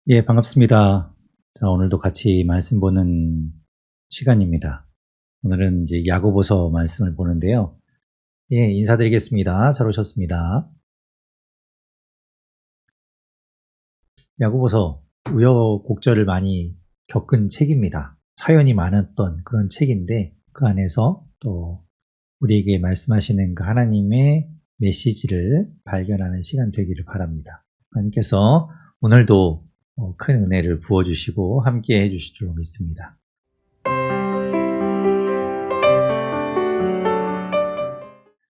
예, 반갑습니다. 자, 오늘도 같이 말씀 보는 시간입니다. 오늘은 이제 야고보서 말씀을 보는데요. 예, 인사드리겠습니다. 잘 오셨습니다. 야고보서 우여곡절을 많이 겪은 책입니다. 사연이 많았던 그런 책인데 그 안에서 또 우리에게 말씀하시는 그 하나님의 메시지를 발견하는 시간 되기를 바랍니다. 하나님께서 오늘도 큰 은혜를 부어주시고 함께 해주실 줄 믿습니다.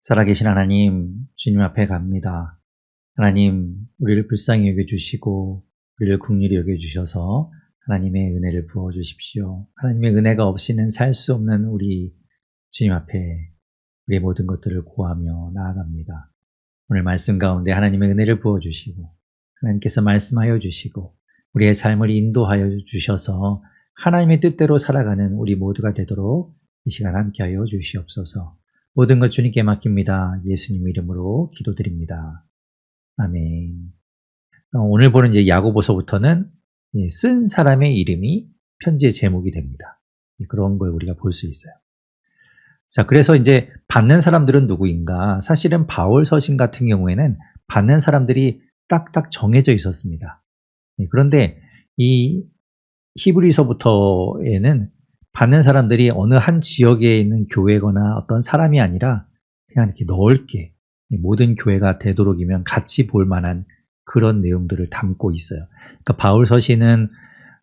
살아계신 하나님, 주님 앞에 갑니다. 하나님, 우리를 불쌍히 여겨주시고 우리를 긍휼히 여겨주셔서 하나님의 은혜를 부어주십시오. 하나님의 은혜가 없이는 살 수 없는 우리 주님 앞에 우리의 모든 것들을 구하며 나아갑니다. 오늘 말씀 가운데 하나님의 은혜를 부어주시고 하나님께서 말씀하여 주시고 우리의 삶을 인도하여 주셔서 하나님의 뜻대로 살아가는 우리 모두가 되도록 이 시간 함께하여 주시옵소서. 모든 것 주님께 맡깁니다. 예수님 이름으로 기도드립니다. 아멘. 오늘 보는 이제 야고보서부터는 쓴 사람의 이름이 편지의 제목이 됩니다. 그런 걸 우리가 볼 수 있어요. 자, 그래서 이제 받는 사람들은 누구인가? 사실은 바울 서신 같은 경우에는 받는 사람들이 딱딱 정해져 있었습니다. 그런데 이 히브리서부터에는 받는 사람들이 어느 한 지역에 있는 교회거나 어떤 사람이 아니라 그냥 이렇게 넓게 모든 교회가 되도록이면 같이 볼 만한 그런 내용들을 담고 있어요. 그러니까 바울 서신은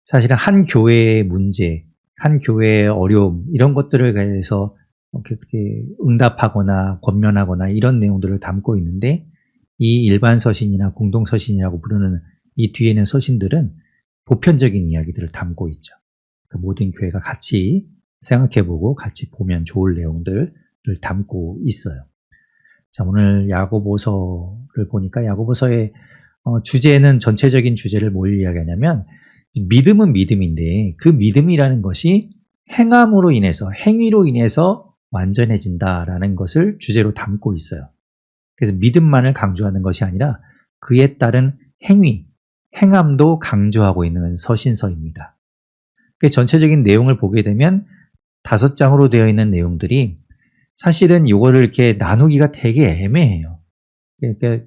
사실은 한 교회의 문제, 한 교회의 어려움 이런 것들을 대해서 이렇게 응답하거나 권면하거나 이런 내용들을 담고 있는데 이 일반 서신이나 공동 서신이라고 부르는 이 뒤에 있는 서신들은 보편적인 이야기들을 담고 있죠. 그 모든 교회가 같이 생각해보고 같이 보면 좋을 내용들을 담고 있어요. 자, 오늘 야고보서를 보니까 야고보서의 주제는 전체적인 주제를 뭘 이야기하냐면 믿음은 믿음인데 그 믿음이라는 것이 행함으로 인해서 행위로 인해서 완전해진다라는 것을 주제로 담고 있어요. 그래서 믿음만을 강조하는 것이 아니라 그에 따른 행위, 행함도 강조하고 있는 서신서입니다. 전체적인 내용을 보게 되면 5장으로 되어 있는 내용들이 사실은 이거를 이렇게 나누기가 되게 애매해요. 그러니까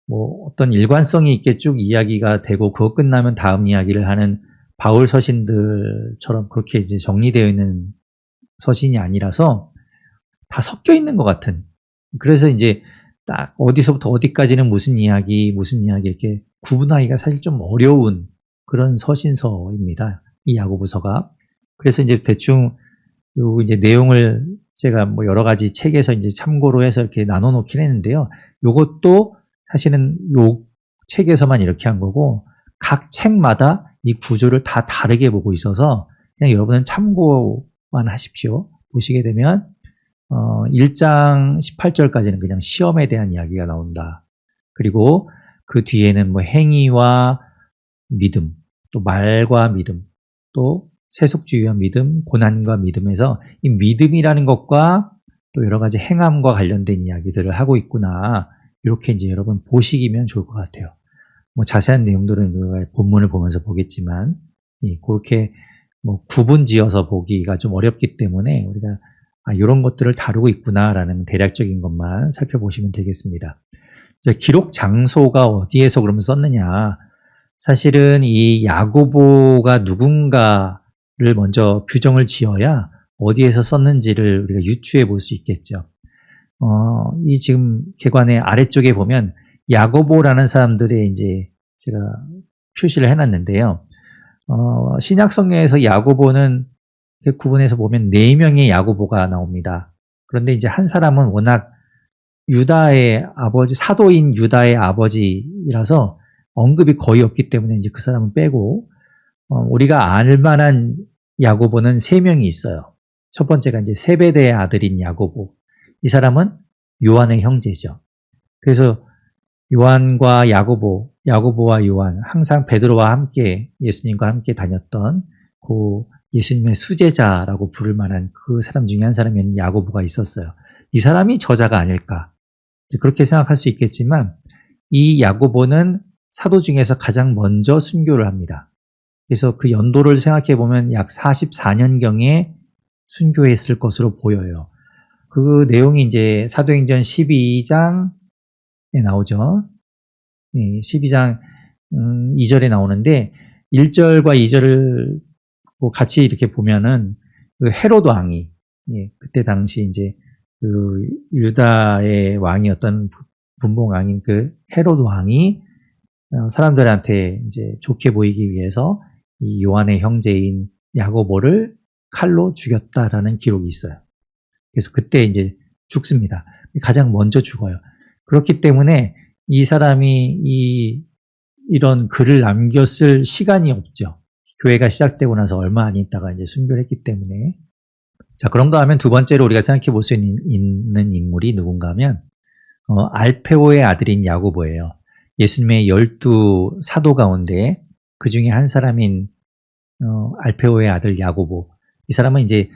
뭐 어떤 일관성이 있게 쭉 이야기가 되고 그거 끝나면 다음 이야기를 하는 바울 서신들처럼 그렇게 이제 정리되어 있는 서신이 아니라서 다 섞여 있는 것 같은. 그래서 이제 딱 어디서부터 어디까지는 무슨 이야기 이렇게 구분하기가 사실 좀 어려운 그런 서신서입니다. 이 야고보서가. 그래서 이제 대충 요 이제 내용을 제가 뭐 여러 가지 책에서 이제 참고로 해서 이렇게 나눠 놓긴 했는데요. 요것도 사실은 요 책에서만 이렇게 한 거고 각 책마다 이 구조를 다 다르게 보고 있어서 그냥 여러분은 참고만 하십시오. 보시게 되면 1장 18절까지는 그냥 시험에 대한 이야기가 나온다. 그리고 그 뒤에는 뭐 행위와 믿음, 또 말과 믿음, 또 세속주의와 믿음, 고난과 믿음에서 이 믿음이라는 것과 또 여러 가지 행함과 관련된 이야기들을 하고 있구나. 이렇게 이제 여러분 보시기면 좋을 것 같아요. 뭐 자세한 내용들은 우리가 본문을 보면서 보겠지만, 그렇게 뭐 구분 지어서 보기가 좀 어렵기 때문에 우리가 이런 것들을 다루고 있구나라는 대략적인 것만 살펴보시면 되겠습니다. 기록 장소가 어디에서 그러면 썼느냐. 사실은 이 야고보가 누군가를 먼저 규정을 지어야 어디에서 썼는지를 우리가 유추해 볼 수 있겠죠. 이 지금 계관의 아래쪽에 보면 야고보라는 사람들의 이제 제가 표시를 해놨는데요. 신약 성경에서 야고보는 구분해서 보면 4명의 야고보가 나옵니다. 그런데 이제 한 사람은 워낙 유다의 아버지, 사도인 유다의 아버지라서 언급이 거의 없기 때문에 이제 그 사람은 빼고, 우리가 알만한 야고보는 3명이 있어요. 첫 번째가 이제 세베대의 아들인 야고보. 이 사람은 요한의 형제죠. 그래서 요한과 야고보와 요한, 항상 베드로와 함께 예수님과 함께 다녔던 그 예수님의 수제자라고 부를 만한 그 사람 중에 한 사람이 야고보가 있었어요. 이 사람이 저자가 아닐까. 그렇게 생각할 수 있겠지만 이 야고보는 사도 중에서 가장 먼저 순교를 합니다. 그래서 그 연도를 생각해 보면 약 44년경에 순교했을 것으로 보여요. 그 내용이 이제 사도행전 12장에 나오죠. 12장 2절에 나오는데 1절과 2절을 같이 이렇게 보면은 그 헤롯 왕이 그때 당시 이제 그 유다의 왕이었던 분봉 왕인 그 헤롯 왕이 사람들한테 이제 좋게 보이기 위해서 이 요한의 형제인 야고보를 칼로 죽였다라는 기록이 있어요. 그래서 그때 이제 죽습니다. 가장 먼저 죽어요. 그렇기 때문에 이 사람이 이런 글을 남겼을 시간이 없죠. 교회가 시작되고 나서 얼마 안 있다가 이제 순교를 했기 때문에. 자, 그런가 하면 두 번째로 우리가 생각해 볼 수 있는 인물이 누군가 하면, 알페오의 아들인 야고보예요. 예수님의 12 사도 가운데 그 중에 한 사람인, 알페오의 아들 야고보. 이 사람은 이제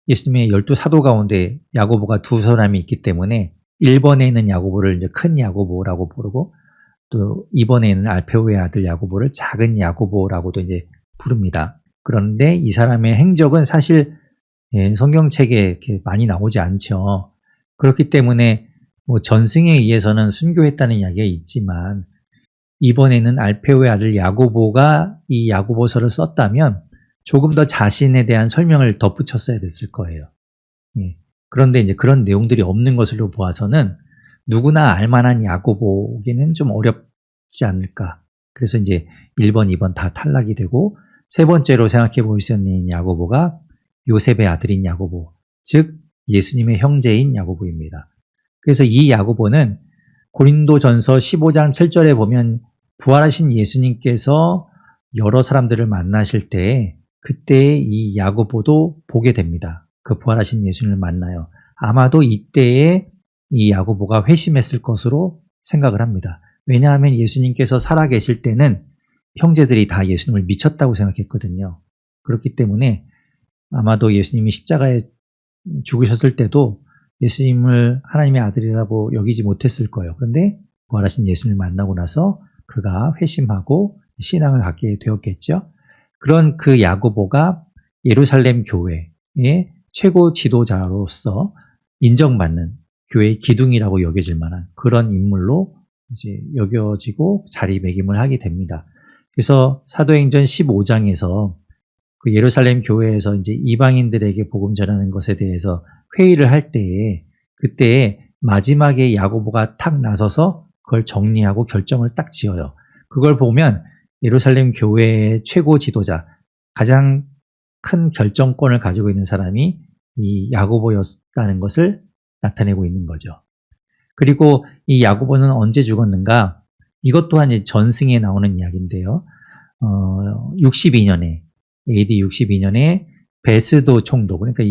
예수님의 12 사도 가운데 야고보가 두 사람이 있기 때문에 1번에 있는 야고보를 이제 큰 야고보라고 부르고 또 2번에 있는 알페오의 아들 야고보를 작은 야고보라고도 이제 부릅니다. 그런데 이 사람의 행적은 사실 성경책에 이렇게 많이 나오지 않죠. 그렇기 때문에 뭐 전승에 의해서는 순교했다는 이야기가 있지만 이번에는 알페오의 아들 야고보가 이 야고보서를 썼다면 조금 더 자신에 대한 설명을 덧붙였어야 됐을 거예요. 그런데 이제 그런 내용들이 없는 것으로 보아서는 누구나 알만한 야고보기는 좀 어렵지 않을까. 그래서 이제 1번, 2번 다 탈락이 되고 세 번째로 생각해 볼 수 있는 야고보가 요셉의 아들인 야고보, 즉 예수님의 형제인 야고보입니다. 그래서 이 야고보는 고린도전서 15장 7절에 보면 부활하신 예수님께서 여러 사람들을 만나실 때 그때 이 야고보도 보게 됩니다. 그 부활하신 예수님을 만나요. 아마도 이때에 이 야고보가 회심했을 것으로 생각을 합니다. 왜냐하면 예수님께서 살아계실 때는 형제들이 다 예수님을 미쳤다고 생각했거든요. 그렇기 때문에 아마도 예수님이 십자가에 죽으셨을 때도 예수님을 하나님의 아들이라고 여기지 못했을 거예요. 그런데 부활하신 예수님을 만나고 나서 그가 회심하고 신앙을 갖게 되었겠죠. 그런 그 야고보가 예루살렘 교회의 최고 지도자로서 인정받는 교회의 기둥이라고 여겨질 만한 그런 인물로 이제 여겨지고 자리매김을 하게 됩니다. 그래서 사도행전 15장에서 그 예루살렘 교회에서 이제 이방인들에게 복음 전하는 것에 대해서 회의를 할 때에 그때 마지막에 야고보가 탁 나서서 그걸 정리하고 결정을 딱 지어요. 그걸 보면 예루살렘 교회의 최고 지도자, 가장 큰 결정권을 가지고 있는 사람이 이 야고보였다는 것을 나타내고 있는 거죠. 그리고 이 야고보는 언제 죽었는가? 이것 또한 이제 전승에 나오는 이야기인데요. 62년에 AD 62년에 베스도 총독, 그러니까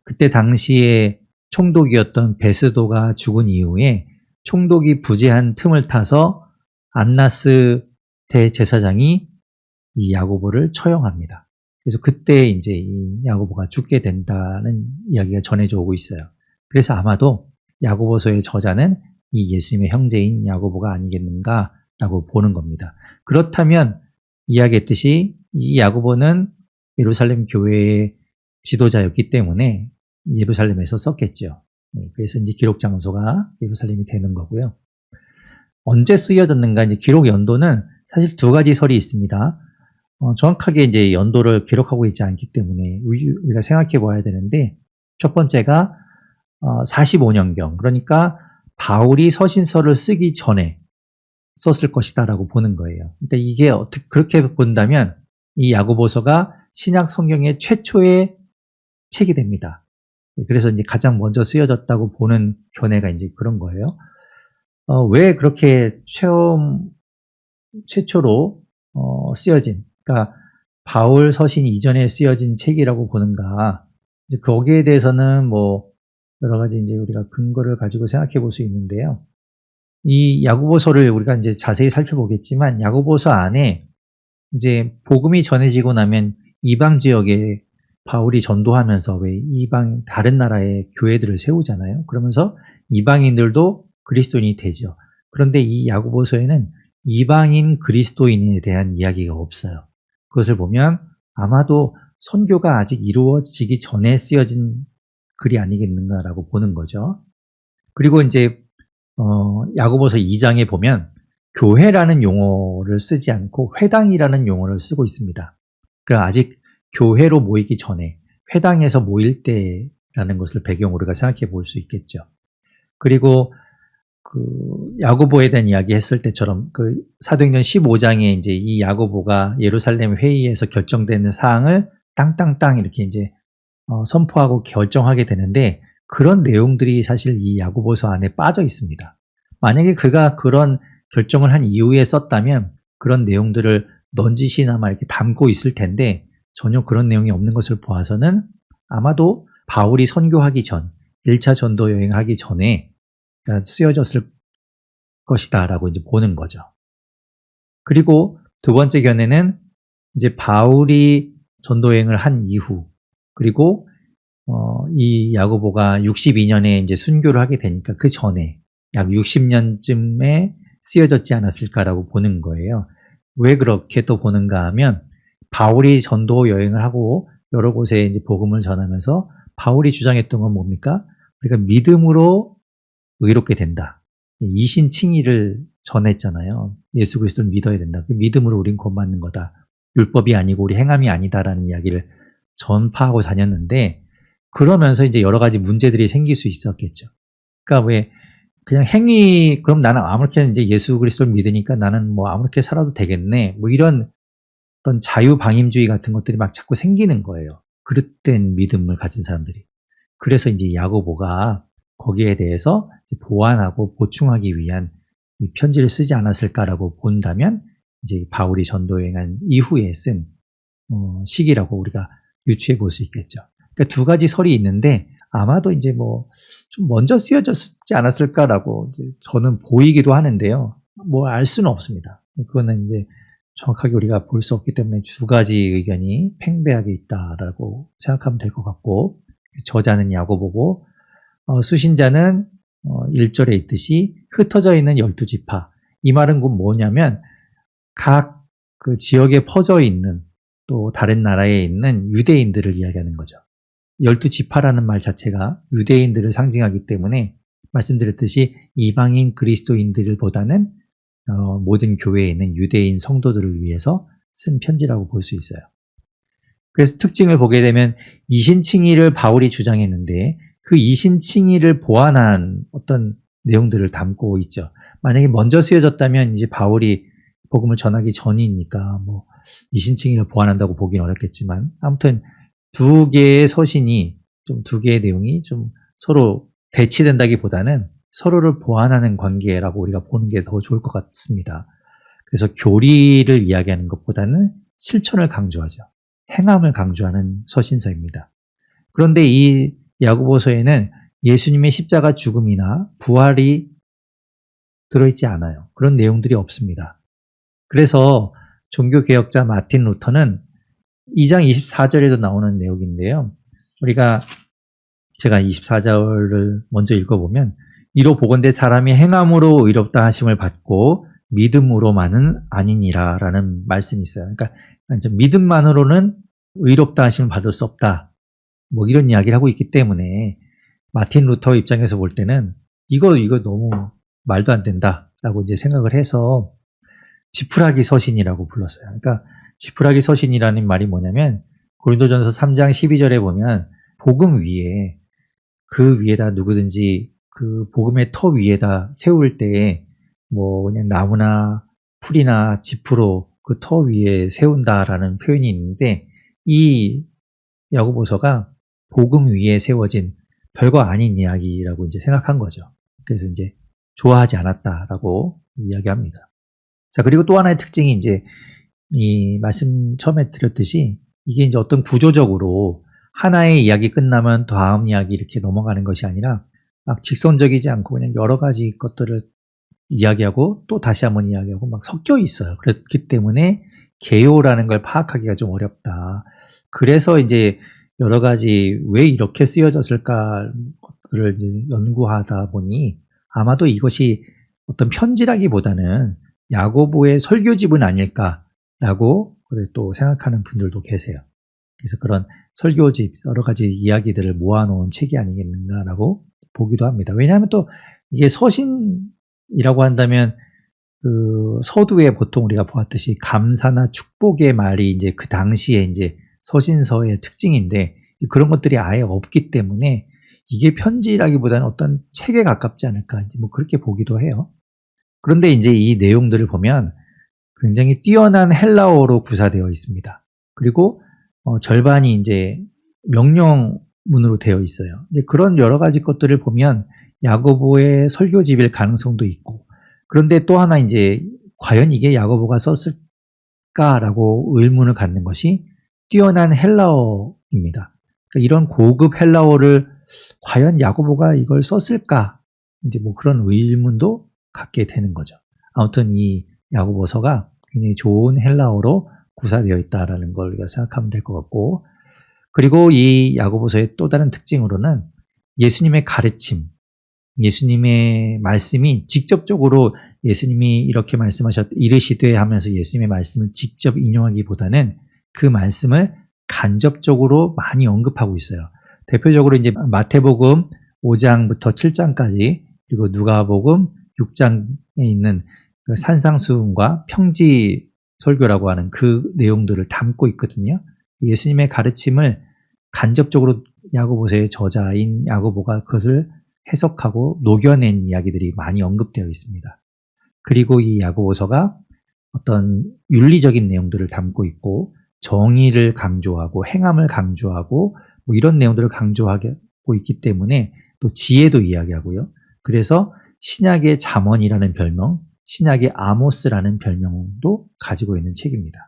그때 당시에 총독이었던 베스도가 죽은 이후에 총독이 부재한 틈을 타서 안나스 대제사장이 이 야고보를 처형합니다. 그래서 그때 이제 이 야고보가 죽게 된다는 이야기가 전해져 오고 있어요. 그래서 아마도 야고보서의 저자는 이 예수님의 형제인 야고보가 아니겠는가라고 보는 겁니다. 그렇다면 이야기했듯이 이 야고보는 예루살렘 교회의 지도자였기 때문에 예루살렘에서 썼겠죠. 그래서 이제 기록 장소가 예루살렘이 되는 거고요. 언제 쓰여졌는가? 이제 기록 연도는 사실 두 가지 설이 있습니다. 정확하게 이제 연도를 기록하고 있지 않기 때문에 우리가 생각해 봐야 되는데, 첫 번째가 45년경, 그러니까 바울이 서신서를 쓰기 전에 썼을 것이다라고 보는 거예요. 그러니까 이게 어떻게 그렇게 본다면 이 야고보서가 신약 성경의 최초의 책이 됩니다. 그래서 이제 가장 먼저 쓰여졌다고 보는 견해가 이제 그런 거예요. 왜 그렇게 최초로 쓰여진, 그러니까 바울 서신 이전에 쓰여진 책이라고 보는가? 이제 거기에 대해서는 뭐 여러 가지 이제 우리가 근거를 가지고 생각해 볼 수 있는데요. 이 야고보서를 우리가 이제 자세히 살펴보겠지만 야고보서 안에 이제 복음이 전해지고 나면 이방 지역에 바울이 전도하면서 왜 다른 나라의 교회들을 세우잖아요. 그러면서 이방인들도 그리스도인이 되죠. 그런데 이 야고보서에는 이방인 그리스도인에 대한 이야기가 없어요. 그것을 보면 아마도 선교가 아직 이루어지기 전에 쓰여진 글이 아니겠는가라고 보는 거죠. 그리고 이제 야고보서 2장에 보면 교회라는 용어를 쓰지 않고 회당이라는 용어를 쓰고 있습니다. 그러니까 아직 교회로 모이기 전에 회당에서 모일 때라는 것을 배경으로 우리가 생각해 볼 수 있겠죠. 그리고 그 야고보에 대한 이야기 했을 때처럼 그 사도행전 15장에 이제 이 야고보가 예루살렘 회의에서 결정되는 사항을 땅땅땅 이렇게 이제 선포하고 결정하게 되는데 그런 내용들이 사실 이 야고보서 안에 빠져 있습니다. 만약에 그가 그런 결정을 한 이후에 썼다면 그런 내용들을 넌지시나마 이렇게 담고 있을 텐데 전혀 그런 내용이 없는 것을 보아서는 아마도 바울이 선교하기 전 1차 전도 여행하기 전에 쓰여졌을 것이다 라고 이제 보는 거죠. 그리고 두 번째 견해는 이제 바울이 전도 여행을 한 이후 그리고 이 야고보가 62년에 이제 순교를 하게 되니까 그 전에 약 60년쯤에 쓰여졌지 않았을까라고 보는 거예요. 왜 그렇게 또 보는가 하면 바울이 전도 여행을 하고 여러 곳에 이제 복음을 전하면서 바울이 주장했던 건 뭡니까? 우리가 믿음으로 의롭게 된다. 이신칭의를 전했잖아요. 예수 그리스도를 믿어야 된다. 그 믿음으로 우린 구원받는 거다. 율법이 아니고 우리 행함이 아니다라는 이야기를 전파하고 다녔는데 그러면서 이제 여러 가지 문제들이 생길 수 있었겠죠. 그러니까 왜 그냥 행위 그럼 나는 아무렇게 이제 예수 그리스도를 믿으니까 나는 뭐 아무렇게 살아도 되겠네. 뭐 이런 어떤 자유방임주의 같은 것들이 막 자꾸 생기는 거예요. 그릇된 믿음을 가진 사람들이. 그래서 이제 야고보가 거기에 대해서 보완하고 보충하기 위한 이 편지를 쓰지 않았을까라고 본다면 이제 바울이 전도 여행한 이후에 쓴 시기라고 우리가 유추해 볼 수 있겠죠. 그러니까 두 가지 설이 있는데 아마도 이제 뭐 좀 먼저 쓰여졌지 않았을까라고 이제 저는 보이기도 하는데요. 뭐 알 수는 없습니다. 그거는 이제 정확하게 우리가 볼 수 없기 때문에 두 가지 의견이 팽배하게 있다라고 생각하면 될 것 같고 저자는 야고보고 수신자는 1절에 있듯이 흩어져 있는 12지파. 이 말은 뭐냐면 각 그 지역에 퍼져 있는 또 다른 나라에 있는 유대인들을 이야기하는 거죠. 12지파라는 말 자체가 유대인들을 상징하기 때문에 말씀드렸듯이 이방인 그리스도인들보다는 모든 교회에 있는 유대인 성도들을 위해서 쓴 편지라고 볼 수 있어요. 그래서 특징을 보게 되면 이신칭의를 바울이 주장했는데 그 이신칭의를 보완한 어떤 내용들을 담고 있죠. 만약에 먼저 쓰여졌다면 이제 바울이 복음을 전하기 전이니까 뭐 이신칭의를 보완한다고 보기는 어렵겠지만 아무튼 두 개의 서신이 좀 두 개의 내용이 좀 서로 대치된다기보다는 서로를 보완하는 관계라고 우리가 보는 게 더 좋을 것 같습니다. 그래서 교리를 이야기하는 것보다는 실천을 강조하죠. 행함을 강조하는 서신서입니다. 그런데 이 야고보서에는 예수님의 십자가 죽음이나 부활이 들어있지 않아요. 그런 내용들이 없습니다. 그래서 종교개혁자 마틴 루터는 2장 24절에도 나오는 내용인데요. 제가 24절을 먼저 읽어보면 이로 보건대 사람이 행함으로 의롭다 하심을 받고 믿음으로만은 아니니라 라는 말씀이 있어요. 그러니까 믿음만으로는 의롭다 하심을 받을 수 없다. 뭐 이런 이야기를 하고 있기 때문에 마틴 루터 입장에서 볼 때는 이거 너무 말도 안 된다라고 이제 생각을 해서 지푸라기 서신이라고 불렀어요. 그러니까 지푸라기 서신이라는 말이 뭐냐면 고린도전서 3장 12절에 보면 복음 위에 그 위에다 누구든지 그 복음의 터 위에다 세울 때에 뭐 그냥 나무나 풀이나 지푸로 그 터 위에 세운다라는 표현이 있는데 이 야고보서가 복음 위에 세워진 별거 아닌 이야기라고 이제 생각한 거죠. 그래서 이제 좋아하지 않았다라고 이야기합니다. 자, 그리고 또 하나의 특징이 이제 이 말씀 처음에 드렸듯이 이게 이제 어떤 구조적으로 하나의 이야기 끝나면 다음 이야기 이렇게 넘어가는 것이 아니라 막 직선적이지 않고 그냥 여러 가지 것들을 이야기하고 또 다시 한번 이야기하고 막 섞여 있어요. 그렇기 때문에 개요라는 걸 파악하기가 좀 어렵다. 그래서 이제 여러 가지 왜 이렇게 쓰여졌을까 것들을 이제 연구하다 보니 아마도 이것이 어떤 편지라기보다는 야고보의 설교집은 아닐까라고 또 생각하는 분들도 계세요. 그래서 그런 설교집, 여러 가지 이야기들을 모아놓은 책이 아니겠는가라고 보기도 합니다. 왜냐하면 또 이게 서신이라고 한다면 그 서두에 보통 우리가 보았듯이 감사나 축복의 말이 이제 그 당시에 이제 서신서의 특징인데 그런 것들이 아예 없기 때문에 이게 편지라기보다는 어떤 책에 가깝지 않을까 뭐 그렇게 보기도 해요. 그런데 이제 이 내용들을 보면 굉장히 뛰어난 헬라어로 구사되어 있습니다. 그리고 절반이 이제 명령문으로 되어 있어요. 그런 여러 가지 것들을 보면 야고보의 설교집일 가능성도 있고, 그런데 또 하나 이제 과연 이게 야고보가 썼을까라고 의문을 갖는 것이 뛰어난 헬라어입니다. 그러니까 이런 고급 헬라어를 과연 야고보가 이걸 썼을까? 이제 뭐 그런 의문도 갖게 되는 거죠. 아무튼 이 야고보서가 굉장히 좋은 헬라어로 구사되어 있다라는 걸 우리가 생각하면 될 것 같고, 그리고 이 야고보서의 또 다른 특징으로는 예수님의 가르침, 예수님의 말씀이 직접적으로 예수님이 이렇게 이르시되 하면서 예수님의 말씀을 직접 인용하기보다는 그 말씀을 간접적으로 많이 언급하고 있어요. 대표적으로 이제 마태복음 5장부터 7장까지, 그리고 누가복음 6장에 있는 산상수훈과 평지 설교라고 하는 그 내용들을 담고 있거든요. 예수님의 가르침을 간접적으로 야고보서의 저자인 야고보가 그것을 해석하고 녹여낸 이야기들이 많이 언급되어 있습니다. 그리고 이 야고보서가 어떤 윤리적인 내용들을 담고 있고 정의를 강조하고 행함을 강조하고 뭐 이런 내용들을 강조하고 있기 때문에 또 지혜도 이야기하고요. 그래서 신약의 잠언이라는 별명, 신약의 아모스라는 별명도 가지고 있는 책입니다.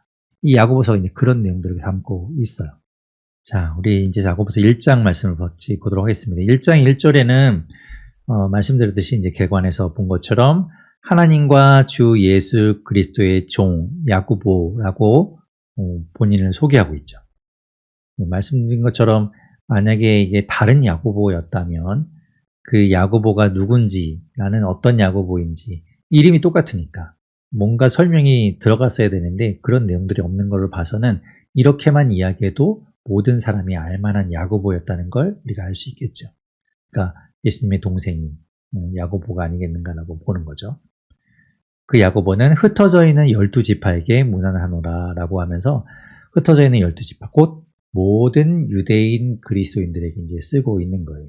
이 야고보서가 이제 그런 내용들을 담고 있어요. 자, 우리 이제 야고보서 1장 말씀을 보도록 하겠습니다. 1장 1절에는 말씀드렸듯이 이제 개관에서 본 것처럼 하나님과 주 예수 그리스도의 종 야고보라고 본인을 소개하고 있죠. 말씀드린 것처럼 만약에 이게 다른 야고보였다면 그 야고보가 누군지, 나는 어떤 야고보인지, 이름이 똑같으니까 뭔가 설명이 들어갔어야 되는데 그런 내용들이 없는 걸로 봐서는 이렇게만 이야기해도 모든 사람이 알만한 야고보였다는 걸 우리가 알 수 있겠죠. 그러니까 예수님의 동생인 야고보가 아니겠는가라고 보는 거죠. 그 야고보는 흩어져 있는 12지파에게 문안하노라 라고 하면서 흩어져 있는 12지파, 곧 모든 유대인 그리스도인들에게 이제 쓰고 있는 거예요.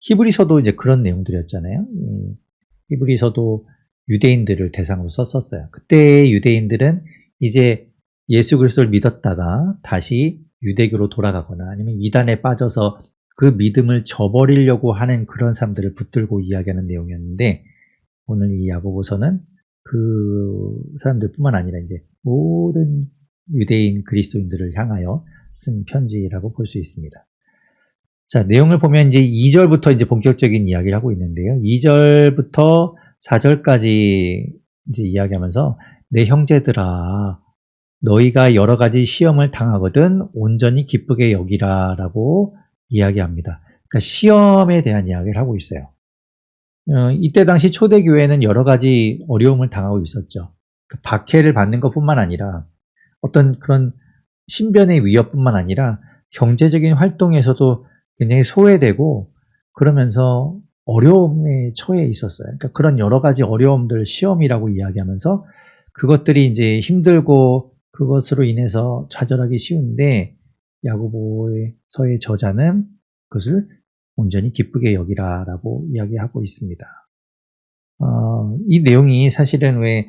히브리서도 이제 그런 내용들이었잖아요. 히브리서도 유대인들을 대상으로 썼었어요. 그때의 유대인들은 이제 예수 그리스도를 믿었다가 다시 유대교로 돌아가거나 아니면 이단에 빠져서 그 믿음을 저버리려고 하는 그런 사람들을 붙들고 이야기하는 내용이었는데, 오늘 이 야고보서는 그 사람들뿐만 아니라 이제 모든 유대인 그리스도인들을 향하여 쓴 편지라고 볼 수 있습니다. 자, 내용을 보면 이제 2절부터 이제 본격적인 이야기를 하고 있는데요. 2절부터 4절까지 이제 이야기하면서 내 형제들아 너희가 여러 가지 시험을 당하거든 온전히 기쁘게 여기라라고 이야기합니다. 그러니까 시험에 대한 이야기를 하고 있어요. 이때 당시 초대교회는 여러 가지 어려움을 당하고 있었죠. 박해를 받는 것뿐만 아니라 어떤 그런 신변의 위협뿐만 아니라 경제적인 활동에서도 굉장히 소외되고 그러면서 어려움에 처해 있었어요. 그러니까 그런 여러 가지 어려움들 시험이라고 이야기하면서 그것들이 이제 힘들고 그것으로 인해서 좌절하기 쉬운데 야고보서의 저자는 그것을 온전히 기쁘게 여기라라고 이야기하고 있습니다. 이 내용이 사실은 왜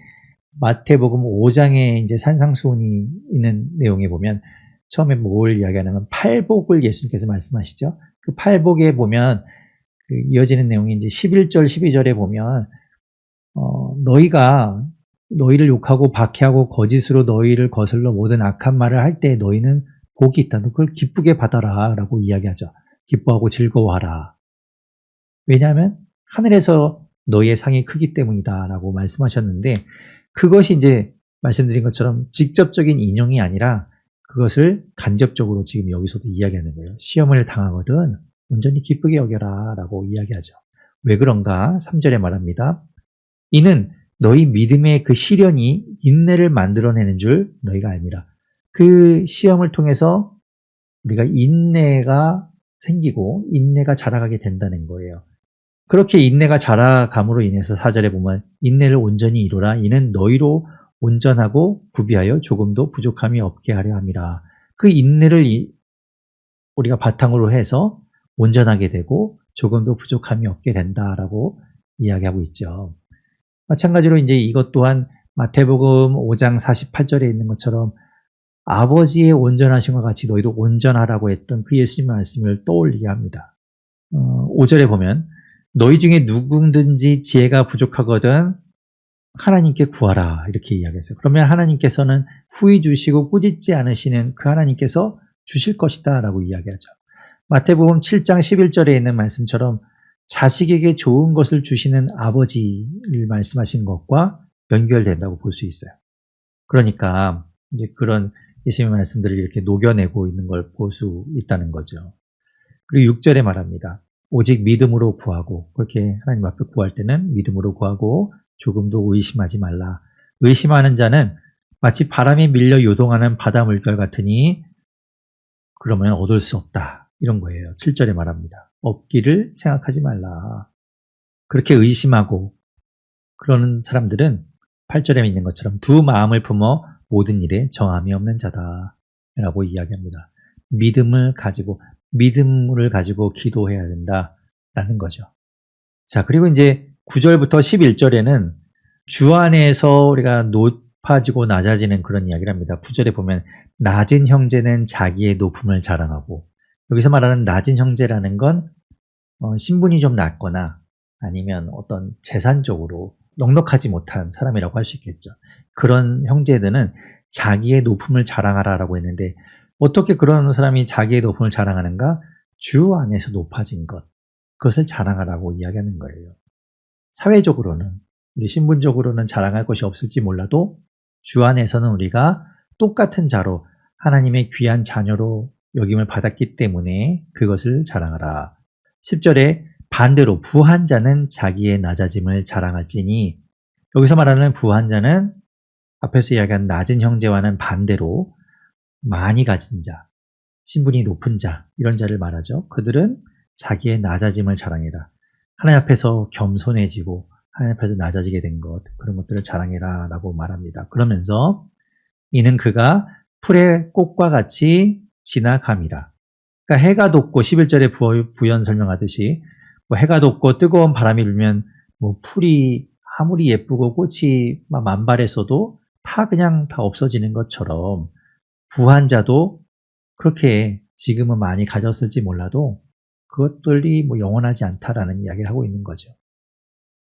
마태복음 5장에 이제 산상수훈이 있는 내용에 보면 처음에 뭘 이야기하냐면 팔복을 예수님께서 말씀하시죠. 그 팔복에 보면 그 이어지는 내용이 이제 11절, 12절에 보면 너희가 너희를 욕하고 박해하고 거짓으로 너희를 거슬러 모든 악한 말을 할 때 너희는 복이 있다. 너 그걸 기쁘게 받아라 라고 이야기하죠. 기뻐하고 즐거워하라. 왜냐하면 하늘에서 너희의 상이 크기 때문이다 라고 말씀하셨는데, 그것이 이제 말씀드린 것처럼 직접적인 인용이 아니라 그것을 간접적으로 지금 여기서도 이야기하는 거예요. 시험을 당하거든 온전히 기쁘게 여겨라 라고 이야기하죠. 왜 그런가? 3절에 말합니다. 이는 너희 믿음의 그 시련이 인내를 만들어내는 줄 너희가 알미라. 그 시험을 통해서 우리가 인내가 생기고 인내가 자라가게 된다는 거예요. 그렇게 인내가 자라감으로 인해서 4절에 보면 인내를 온전히 이루라. 이는 너희로 온전하고 구비하여 조금도 부족함이 없게 하려 함이라. 그 인내를 우리가 바탕으로 해서 온전하게 되고 조금도 부족함이 없게 된다라고 이야기하고 있죠. 마찬가지로 이제 이것 또한 마태복음 5장 48절에 있는 것처럼 아버지의 온전하심과 같이 너희도 온전하라고 했던 그 예수님 말씀을 떠올리게 합니다. 5절에 보면 너희 중에 누구든지 지혜가 부족하거든 하나님께 구하라 이렇게 이야기했어요. 그러면 하나님께서는 후히 주시고 꾸짖지 않으시는 그 하나님께서 주실 것이다 라고 이야기하죠. 마태복음 7장 11절에 있는 말씀처럼 자식에게 좋은 것을 주시는 아버지를 말씀하신 것과 연결된다고 볼 수 있어요. 그러니까 이제 그런 예수님의 말씀들을 이렇게 녹여내고 있는 걸 볼 수 있다는 거죠. 그리고 6절에 말합니다. 오직 믿음으로 구하고, 그렇게 하나님 앞에 구할 때는 믿음으로 구하고 조금도 의심하지 말라. 의심하는 자는 마치 바람에 밀려 요동하는 바다 물결 같으니 그러면 얻을 수 없다. 이런 거예요. 7절에 말합니다. 없기를 생각하지 말라. 그렇게 의심하고 그러는 사람들은 8절에 있는 것처럼 두 마음을 품어 모든 일에 정함이 없는 자다 라고 이야기합니다. 믿음을 가지고 기도해야 된다라는 거죠. 자, 그리고 이제 9절부터 11절에는 주 안에서 우리가 높아지고 낮아지는 그런 이야기를 합니다. 9절에 보면 낮은 형제는 자기의 높음을 자랑하고, 여기서 말하는 낮은 형제라는 건 신분이 좀 낮거나 아니면 어떤 재산적으로 넉넉하지 못한 사람이라고 할 수 있겠죠. 그런 형제들은 자기의 높음을 자랑하라라고 했는데 어떻게 그런 사람이 자기의 높음을 자랑하는가? 주 안에서 높아진 것, 그것을 자랑하라고 이야기하는 거예요. 사회적으로는, 우리 신분적으로는 자랑할 것이 없을지 몰라도 주 안에서는 우리가 똑같은 자로 하나님의 귀한 자녀로 여김을 받았기 때문에 그것을 자랑하라. 10절에 반대로 부한 자는 자기의 낮아짐을 자랑할지니, 여기서 말하는 부한 자는 앞에서 이야기한 낮은 형제와는 반대로 많이 가진 자, 신분이 높은 자, 이런 자를 말하죠. 그들은 자기의 낮아짐을 자랑해라. 하나님 앞에서 겸손해지고 하나님 앞에서 낮아지게 된 것, 그런 것들을 자랑해라 라고 말합니다. 그러면서 이는 그가 풀의 꽃과 같이 지나감이라. 그러니까 해가 돋고 11절에 부연 설명하듯이 해가 돋고 뜨거운 바람이 불면 풀이 아무리 예쁘고 꽃이 만발했어도 그냥 다 없어지는 것처럼 부한 자도 그렇게 지금은 많이 가졌을지 몰라도 그것들이 영원하지 않다라는 이야기를 하고 있는 거죠.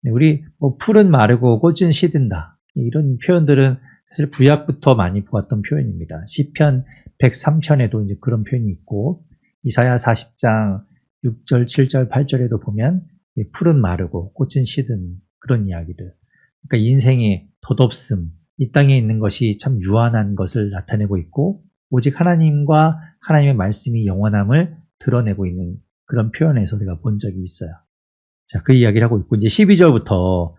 우리 풀은 마르고 꽃은 시든다, 이런 표현들은 사실 구약부터 많이 보았던 표현입니다. 시편 103편에도 이제 그런 표현이 있고 이사야 40장 6절, 7절, 8절에도 보면 풀은 마르고 꽃은 시든 그런 이야기들. 그러니까 인생의 덧없음, 이 땅에 있는 것이 참 유한한 것을 나타내고 있고 오직 하나님과 하나님의 말씀이 영원함을 드러내고 있는 그런 표현에서 우리가 본 적이 있어요. 자, 그 이야기를 하고 있고 이제 12절부터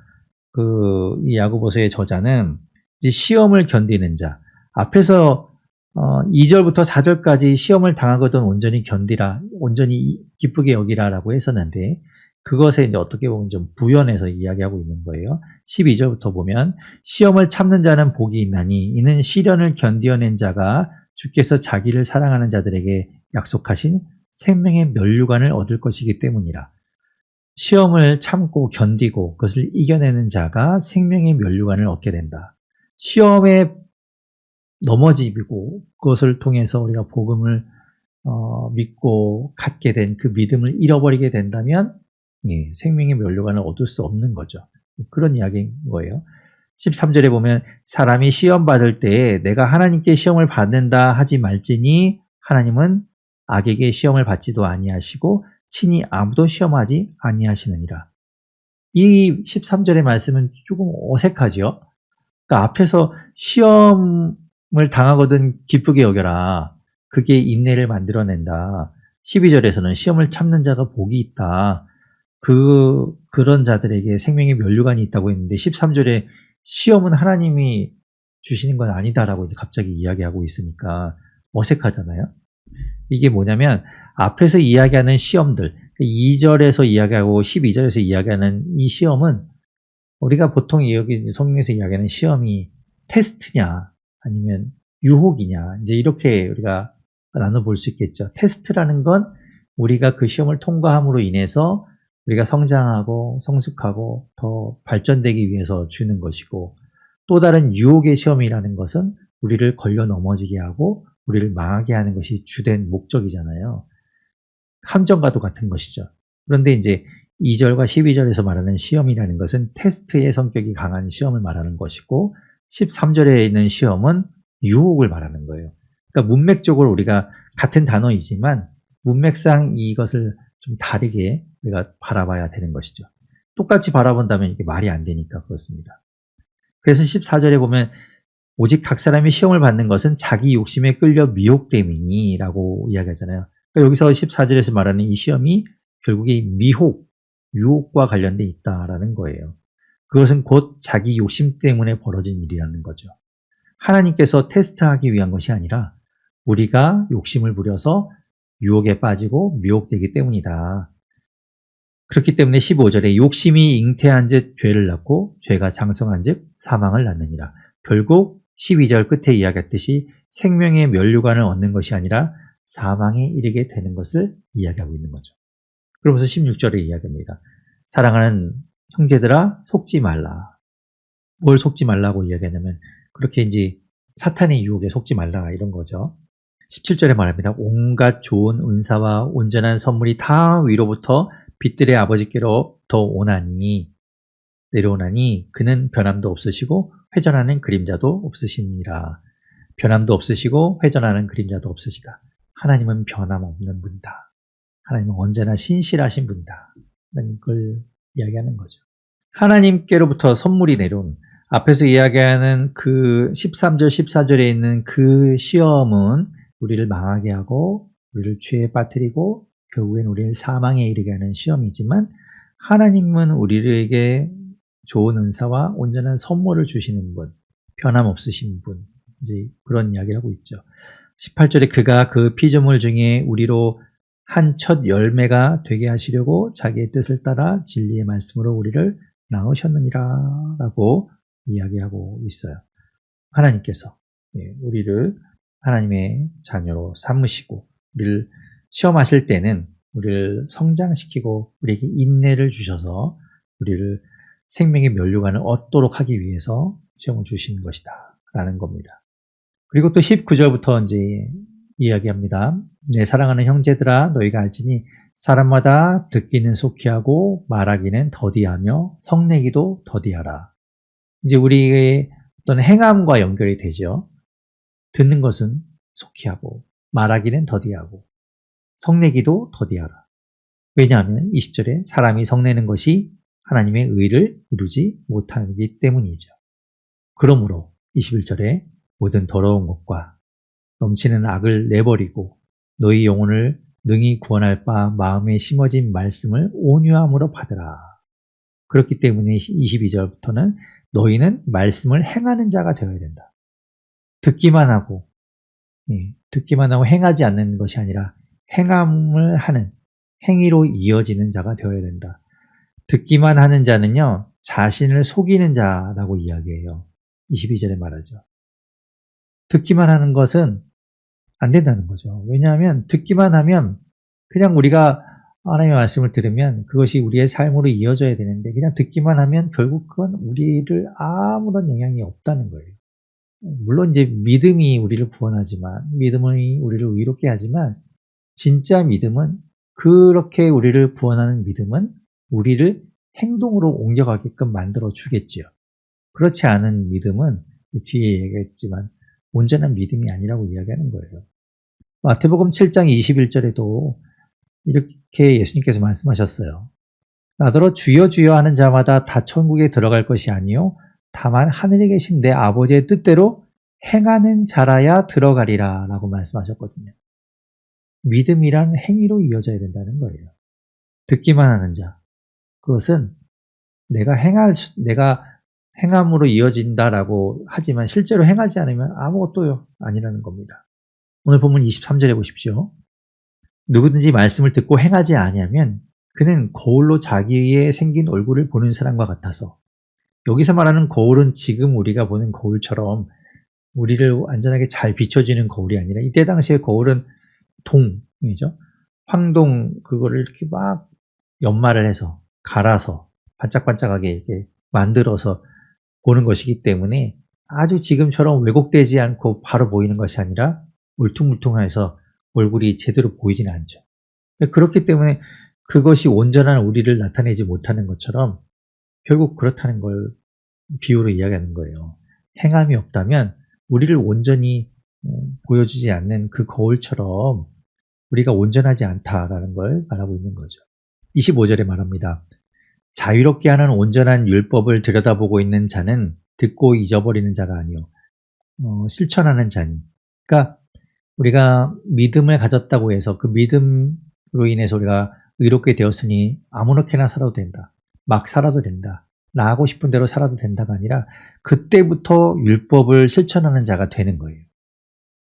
이 야고보서의 저자는 이제 시험을 견디는 자, 앞에서 2절부터 4절까지 시험을 당하거든 온전히 견디라, 온전히 기쁘게 여기라라고 했었는데 그것에 이제 어떻게 보면 좀 부연해서 이야기하고 있는 거예요. 12절부터 보면 시험을 참는 자는 복이 있나니 이는 시련을 견디어낸 자가 주께서 자기를 사랑하는 자들에게 약속하신 생명의 면류관을 얻을 것이기 때문이라. 시험을 참고 견디고 그것을 이겨내는 자가 생명의 면류관을 얻게 된다. 시험에 넘어지고 그것을 통해서 우리가 복음을 믿고 갖게 된 그 믿음을 잃어버리게 된다면 생명의 면류관을 얻을 수 없는 거죠. 그런 이야기인 거예요. 13절에 보면 사람이 시험 받을 때에 내가 하나님께 시험을 받는다 하지 말지니 하나님은 악에게 시험을 받지도 아니하시고 친히 아무도 시험하지 아니하시느니라. 이 13절의 말씀은 조금 어색하죠. 그러니까 앞에서 시험을 당하거든 기쁘게 여겨라, 그게 인내를 만들어낸다. 12절에서는 시험을 참는 자가 복이 있다. 그런 자들에게 생명의 면류관이 있다고 했는데 13절에 시험은 하나님이 주시는 건 아니다라고 이제 갑자기 이야기하고 있으니까 어색하잖아요. 이게 뭐냐면 앞에서 이야기하는 시험들, 2절에서 이야기하고 12절에서 이야기하는 이 시험은 우리가 보통 여기 성경에서 이야기하는 시험이 테스트냐 아니면 유혹이냐 이제 이렇게 우리가 나눠볼 수 있겠죠. 테스트라는 건 우리가 그 시험을 통과함으로 인해서 우리가 성장하고 성숙하고 더 발전되기 위해서 주는 것이고, 또 다른 유혹의 시험이라는 것은 우리를 걸려 넘어지게 하고 우리를 망하게 하는 것이 주된 목적이잖아요. 함정과도 같은 것이죠. 그런데 이제 2절과 12절에서 말하는 시험이라는 것은 테스트의 성격이 강한 시험을 말하는 것이고, 13절에 있는 시험은 유혹을 말하는 거예요. 그러니까 문맥적으로 우리가 같은 단어이지만 문맥상 이것을 좀 다르게 우리가 바라봐야 되는 것이죠. 똑같이 바라본다면 이게 말이 안 되니까 그렇습니다. 그래서 14절에 보면 오직 각 사람이 시험을 받는 것은 자기 욕심에 끌려 미혹됨이니 라고 이야기하잖아요. 그러니까 여기서 14절에서 말하는 이 시험이 결국에 미혹, 유혹과 관련돼 있다라는 거예요. 그것은 곧 자기 욕심 때문에 벌어진 일이라는 거죠. 하나님께서 테스트하기 위한 것이 아니라 우리가 욕심을 부려서 유혹에 빠지고 미혹되기 때문이다. 그렇기 때문에 15절에 욕심이 잉태한 즉 죄를 낳고 죄가 장성한 즉 사망을 낳느니라. 결국 12절 끝에 이야기했듯이 생명의 면류관을 얻는 것이 아니라 사망에 이르게 되는 것을 이야기하고 있는 거죠. 그러면서 16절에 이야기합니다. 사랑하는 형제들아 속지 말라. 뭘 속지 말라고 이야기하냐면 그렇게 이제 사탄의 유혹에 속지 말라 이런 거죠. 17절에 말합니다. 온갖 좋은 은사와 온전한 선물이 다 위로부터 빛들의 아버지께로부터 내려오나니 그는 변함도 없으시고 회전하는 그림자도 없으시니라. 변함도 없으시고 회전하는 그림자도 없으시다. 하나님은 변함없는 분이다. 하나님은 언제나 신실하신 분이다. 그걸 이야기하는 거죠. 하나님께로부터 선물이 내려온, 앞에서 이야기하는 그 13절, 14절에 있는 그 시험은 우리를 망하게 하고 우리를 죄에 빠뜨리고 결국엔 우리를 사망에 이르게 하는 시험이지만, 하나님은 우리에게 좋은 은사와 온전한 선물을 주시는 분, 변함없으신 분, 이제 그런 이야기를 하고 있죠. 18절에 그가 그 피조물 중에 우리로 한 첫 열매가 되게 하시려고 자기의 뜻을 따라 진리의 말씀으로 우리를 낳으셨느니라 라고 이야기하고 있어요. 하나님께서 우리를 하나님의 자녀로 삼으시고 우리를 시험하실 때는 우리를 성장시키고 우리에게 인내를 주셔서 우리를 생명의 면류관을 얻도록 하기 위해서 시험을 주시는 것이다 라는 겁니다. 그리고 또 19절부터 이제 이야기합니다. 내 사랑하는 형제들아 너희가 알지니 사람마다 듣기는 속히 하고 말하기는 더디하며 성내기도 더디하라. 이제 우리의 어떤 행함과 연결이 되죠. 듣는 것은 속히 하고 말하기는 더디하고 성내기도 더디하라. 왜냐하면 20절에 사람이 성내는 것이 하나님의 의를 이루지 못하기 때문이죠. 그러므로 21절에 모든 더러운 것과 넘치는 악을 내버리고 너희 영혼을 능히 구원할 바 마음에 심어진 말씀을 온유함으로 받으라. 그렇기 때문에 22절부터는 너희는 말씀을 행하는 자가 되어야 된다. 듣기만 하고 행하지 않는 것이 아니라 행함을 하는, 행위로 이어지는 자가 되어야 된다. 듣기만 하는 자는요, 자신을 속이는 자라고 이야기해요. 22절에 말하죠. 듣기만 하는 것은 안 된다는 거죠. 왜냐하면 듣기만 하면 그냥 우리가 하나님의 말씀을 들으면 그것이 우리의 삶으로 이어져야 되는데, 그냥 듣기만 하면 결국 그건 우리를 아무런 영향이 없다는 거예요. 물론 이제 믿음이 우리를 구원하지만, 믿음이 우리를 의롭게 하지만, 진짜 믿음은, 그렇게 우리를 구원하는 믿음은 우리를 행동으로 옮겨가게끔 만들어 주겠지요. 그렇지 않은 믿음은 뒤에 얘기했지만 온전한 믿음이 아니라고 이야기하는 거예요. 마태복음 7장 21절에도 이렇게 예수님께서 말씀하셨어요. 나더러 주여 주여 하는 자마다 다 천국에 들어갈 것이 아니요 다만 하늘에 계신 내 아버지의 뜻대로 행하는 자라야 들어가리라 라고 말씀하셨거든요. 믿음이란 행위로 이어져야 된다는 거예요. 듣기만 하는 자, 그것은 내가 행함으로 이어진다라고 하지만 실제로 행하지 않으면 아무것도 아니라는 겁니다. 오늘 본문 23절에 보십시오. 누구든지 말씀을 듣고 행하지 아니하면 그는 거울로 자기의 생긴 얼굴을 보는 사람과 같아서, 여기서 말하는 거울은 지금 우리가 보는 거울처럼 우리를 완전하게 잘 비춰주는 거울이 아니라, 이때 당시에 거울은 동이죠. 황동, 그거를 이렇게 막 연마를 해서 갈아서 반짝반짝하게 이렇게 만들어서 보는 것이기 때문에 아주 지금처럼 왜곡되지 않고 바로 보이는 것이 아니라 울퉁불퉁해서 얼굴이 제대로 보이지는 않죠. 그렇기 때문에 그것이 온전한 우리를 나타내지 못하는 것처럼 결국 그렇다는 걸 비유로 이야기하는 거예요. 행함이 없다면 우리를 온전히 보여주지 않는 그 거울처럼 우리가 온전하지 않다라는 걸 말하고 있는 거죠. 25절에 말합니다. 자유롭게 하는 온전한 율법을 들여다보고 있는 자는 듣고 잊어버리는 자가 아니요 실천하는 자니. 그러니까 우리가 믿음을 가졌다고 해서 그 믿음으로 인해서 우리가 의롭게 되었으니 아무렇게나 살아도 된다, 막 살아도 된다, 나 하고 싶은 대로 살아도 된다가 아니라 그때부터 율법을 실천하는 자가 되는 거예요.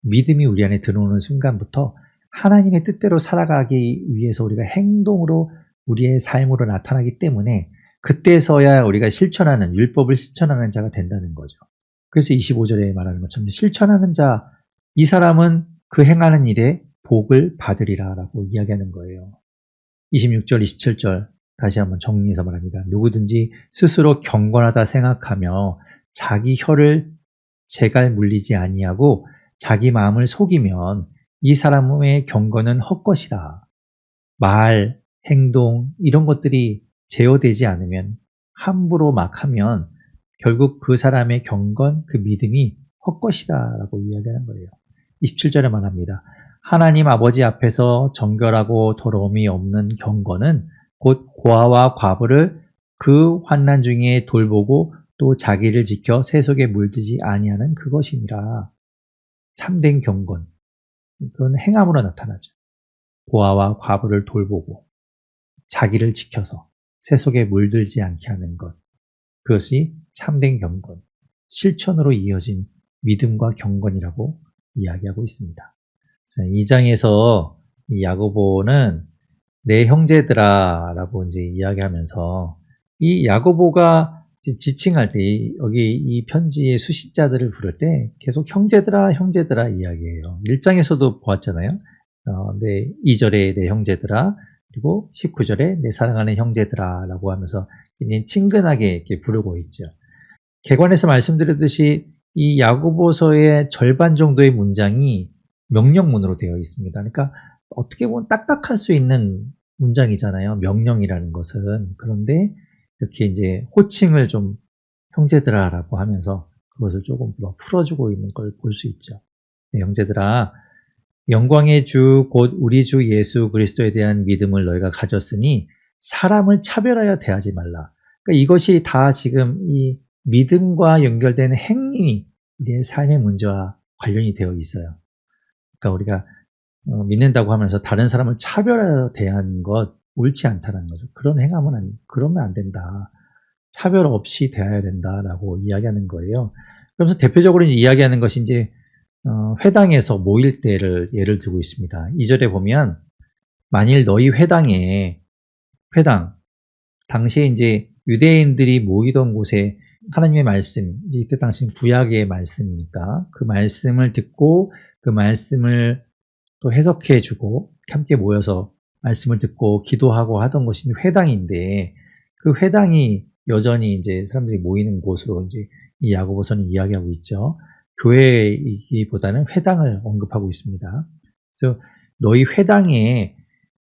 믿음이 우리 안에 들어오는 순간부터 하나님의 뜻대로 살아가기 위해서 우리가 행동으로 우리의 삶으로 나타나기 때문에 그때서야 우리가 실천하는, 율법을 실천하는 자가 된다는 거죠. 그래서 25절에 말하는 것처럼 실천하는 자, 이 사람은 그 행하는 일에 복을 받으리라 라고 이야기하는 거예요. 26절, 27절 다시 한번 정리해서 말합니다. 누구든지 스스로 경건하다 생각하며 자기 혀를 재갈 물리지 아니하고 자기 마음을 속이면 이 사람의 경건은 헛것이라. 말, 행동 이런 것들이 제어되지 않으면, 함부로 막 하면 결국 그 사람의 경건, 그 믿음이 헛것이다 라고 이야기하는 거예요. 27절에 말합니다. 하나님 아버지 앞에서 정결하고 더러움이 없는 경건은 곧 고아와 과부를 그 환난 중에 돌보고 또 자기를 지켜 세속에 물들지 아니하는 그것이니라. 참된 경건, 그건 행함으로 나타나죠. 고아와 과부를 돌보고 자기를 지켜서 세속에 물들지 않게 하는 것, 그것이 참된 경건, 실천으로 이어진 믿음과 경건이라고 이야기하고 있습니다. 2장에서 이 야고보는 내 형제들아 라고 이제 이야기하면서, 이 야고보가 지칭할 때 여기 이 편지의 수신자들을 부를 때 계속 형제들아 형제들아 이야기해요. 1장에서도 보았잖아요. 2절에 내 형제들아, 그리고 19절에 내 사랑하는 형제들아 라고 하면서 굉장히 친근하게 이렇게 부르고 있죠. 개관에서 말씀드렸듯이 이 야고보서의 절반 정도의 문장이 명령문으로 되어 있습니다. 그러니까 어떻게 보면 딱딱할 수 있는 문장이잖아요. 명령이라는 것은. 그런데 이렇게 이제 호칭을 좀 형제들아라고 하면서 그것을 조금 더 풀어주고 있는 걸 볼 수 있죠. 네, 형제들아, 영광의 주 곧 우리 주 예수 그리스도에 대한 믿음을 너희가 가졌으니 사람을 차별하여 대하지 말라. 그러니까 이것이 다 지금 이 믿음과 연결되는 행위, 우리의 삶의 문제와 관련이 되어 있어요. 그러니까 우리가 믿는다고 하면서 다른 사람을 차별하여 대하는 것 옳지 않다는 거죠. 그런 행함은 그러면 안 된다. 차별 없이 대해야 된다라고 이야기하는 거예요. 그러면서 대표적으로 이야기하는 것이 이제 회당에서 모일 때를 예를 들고 있습니다. 2절에 보면 만일 너희 회당 당시에 이제 유대인들이 모이던 곳에 하나님의 말씀, 이때 당시는 구약의 말씀이니까 그 말씀을 듣고 그 말씀을 또 해석해 주고 함께 모여서 말씀을 듣고 기도하고 하던 곳이 회당인데, 그 회당이 여전히 이제 사람들이 모이는 곳으로 이제 이 야고보서는 이야기하고 있죠. 교회이기보다는 회당을 언급하고 있습니다. 그래서 너희 회당에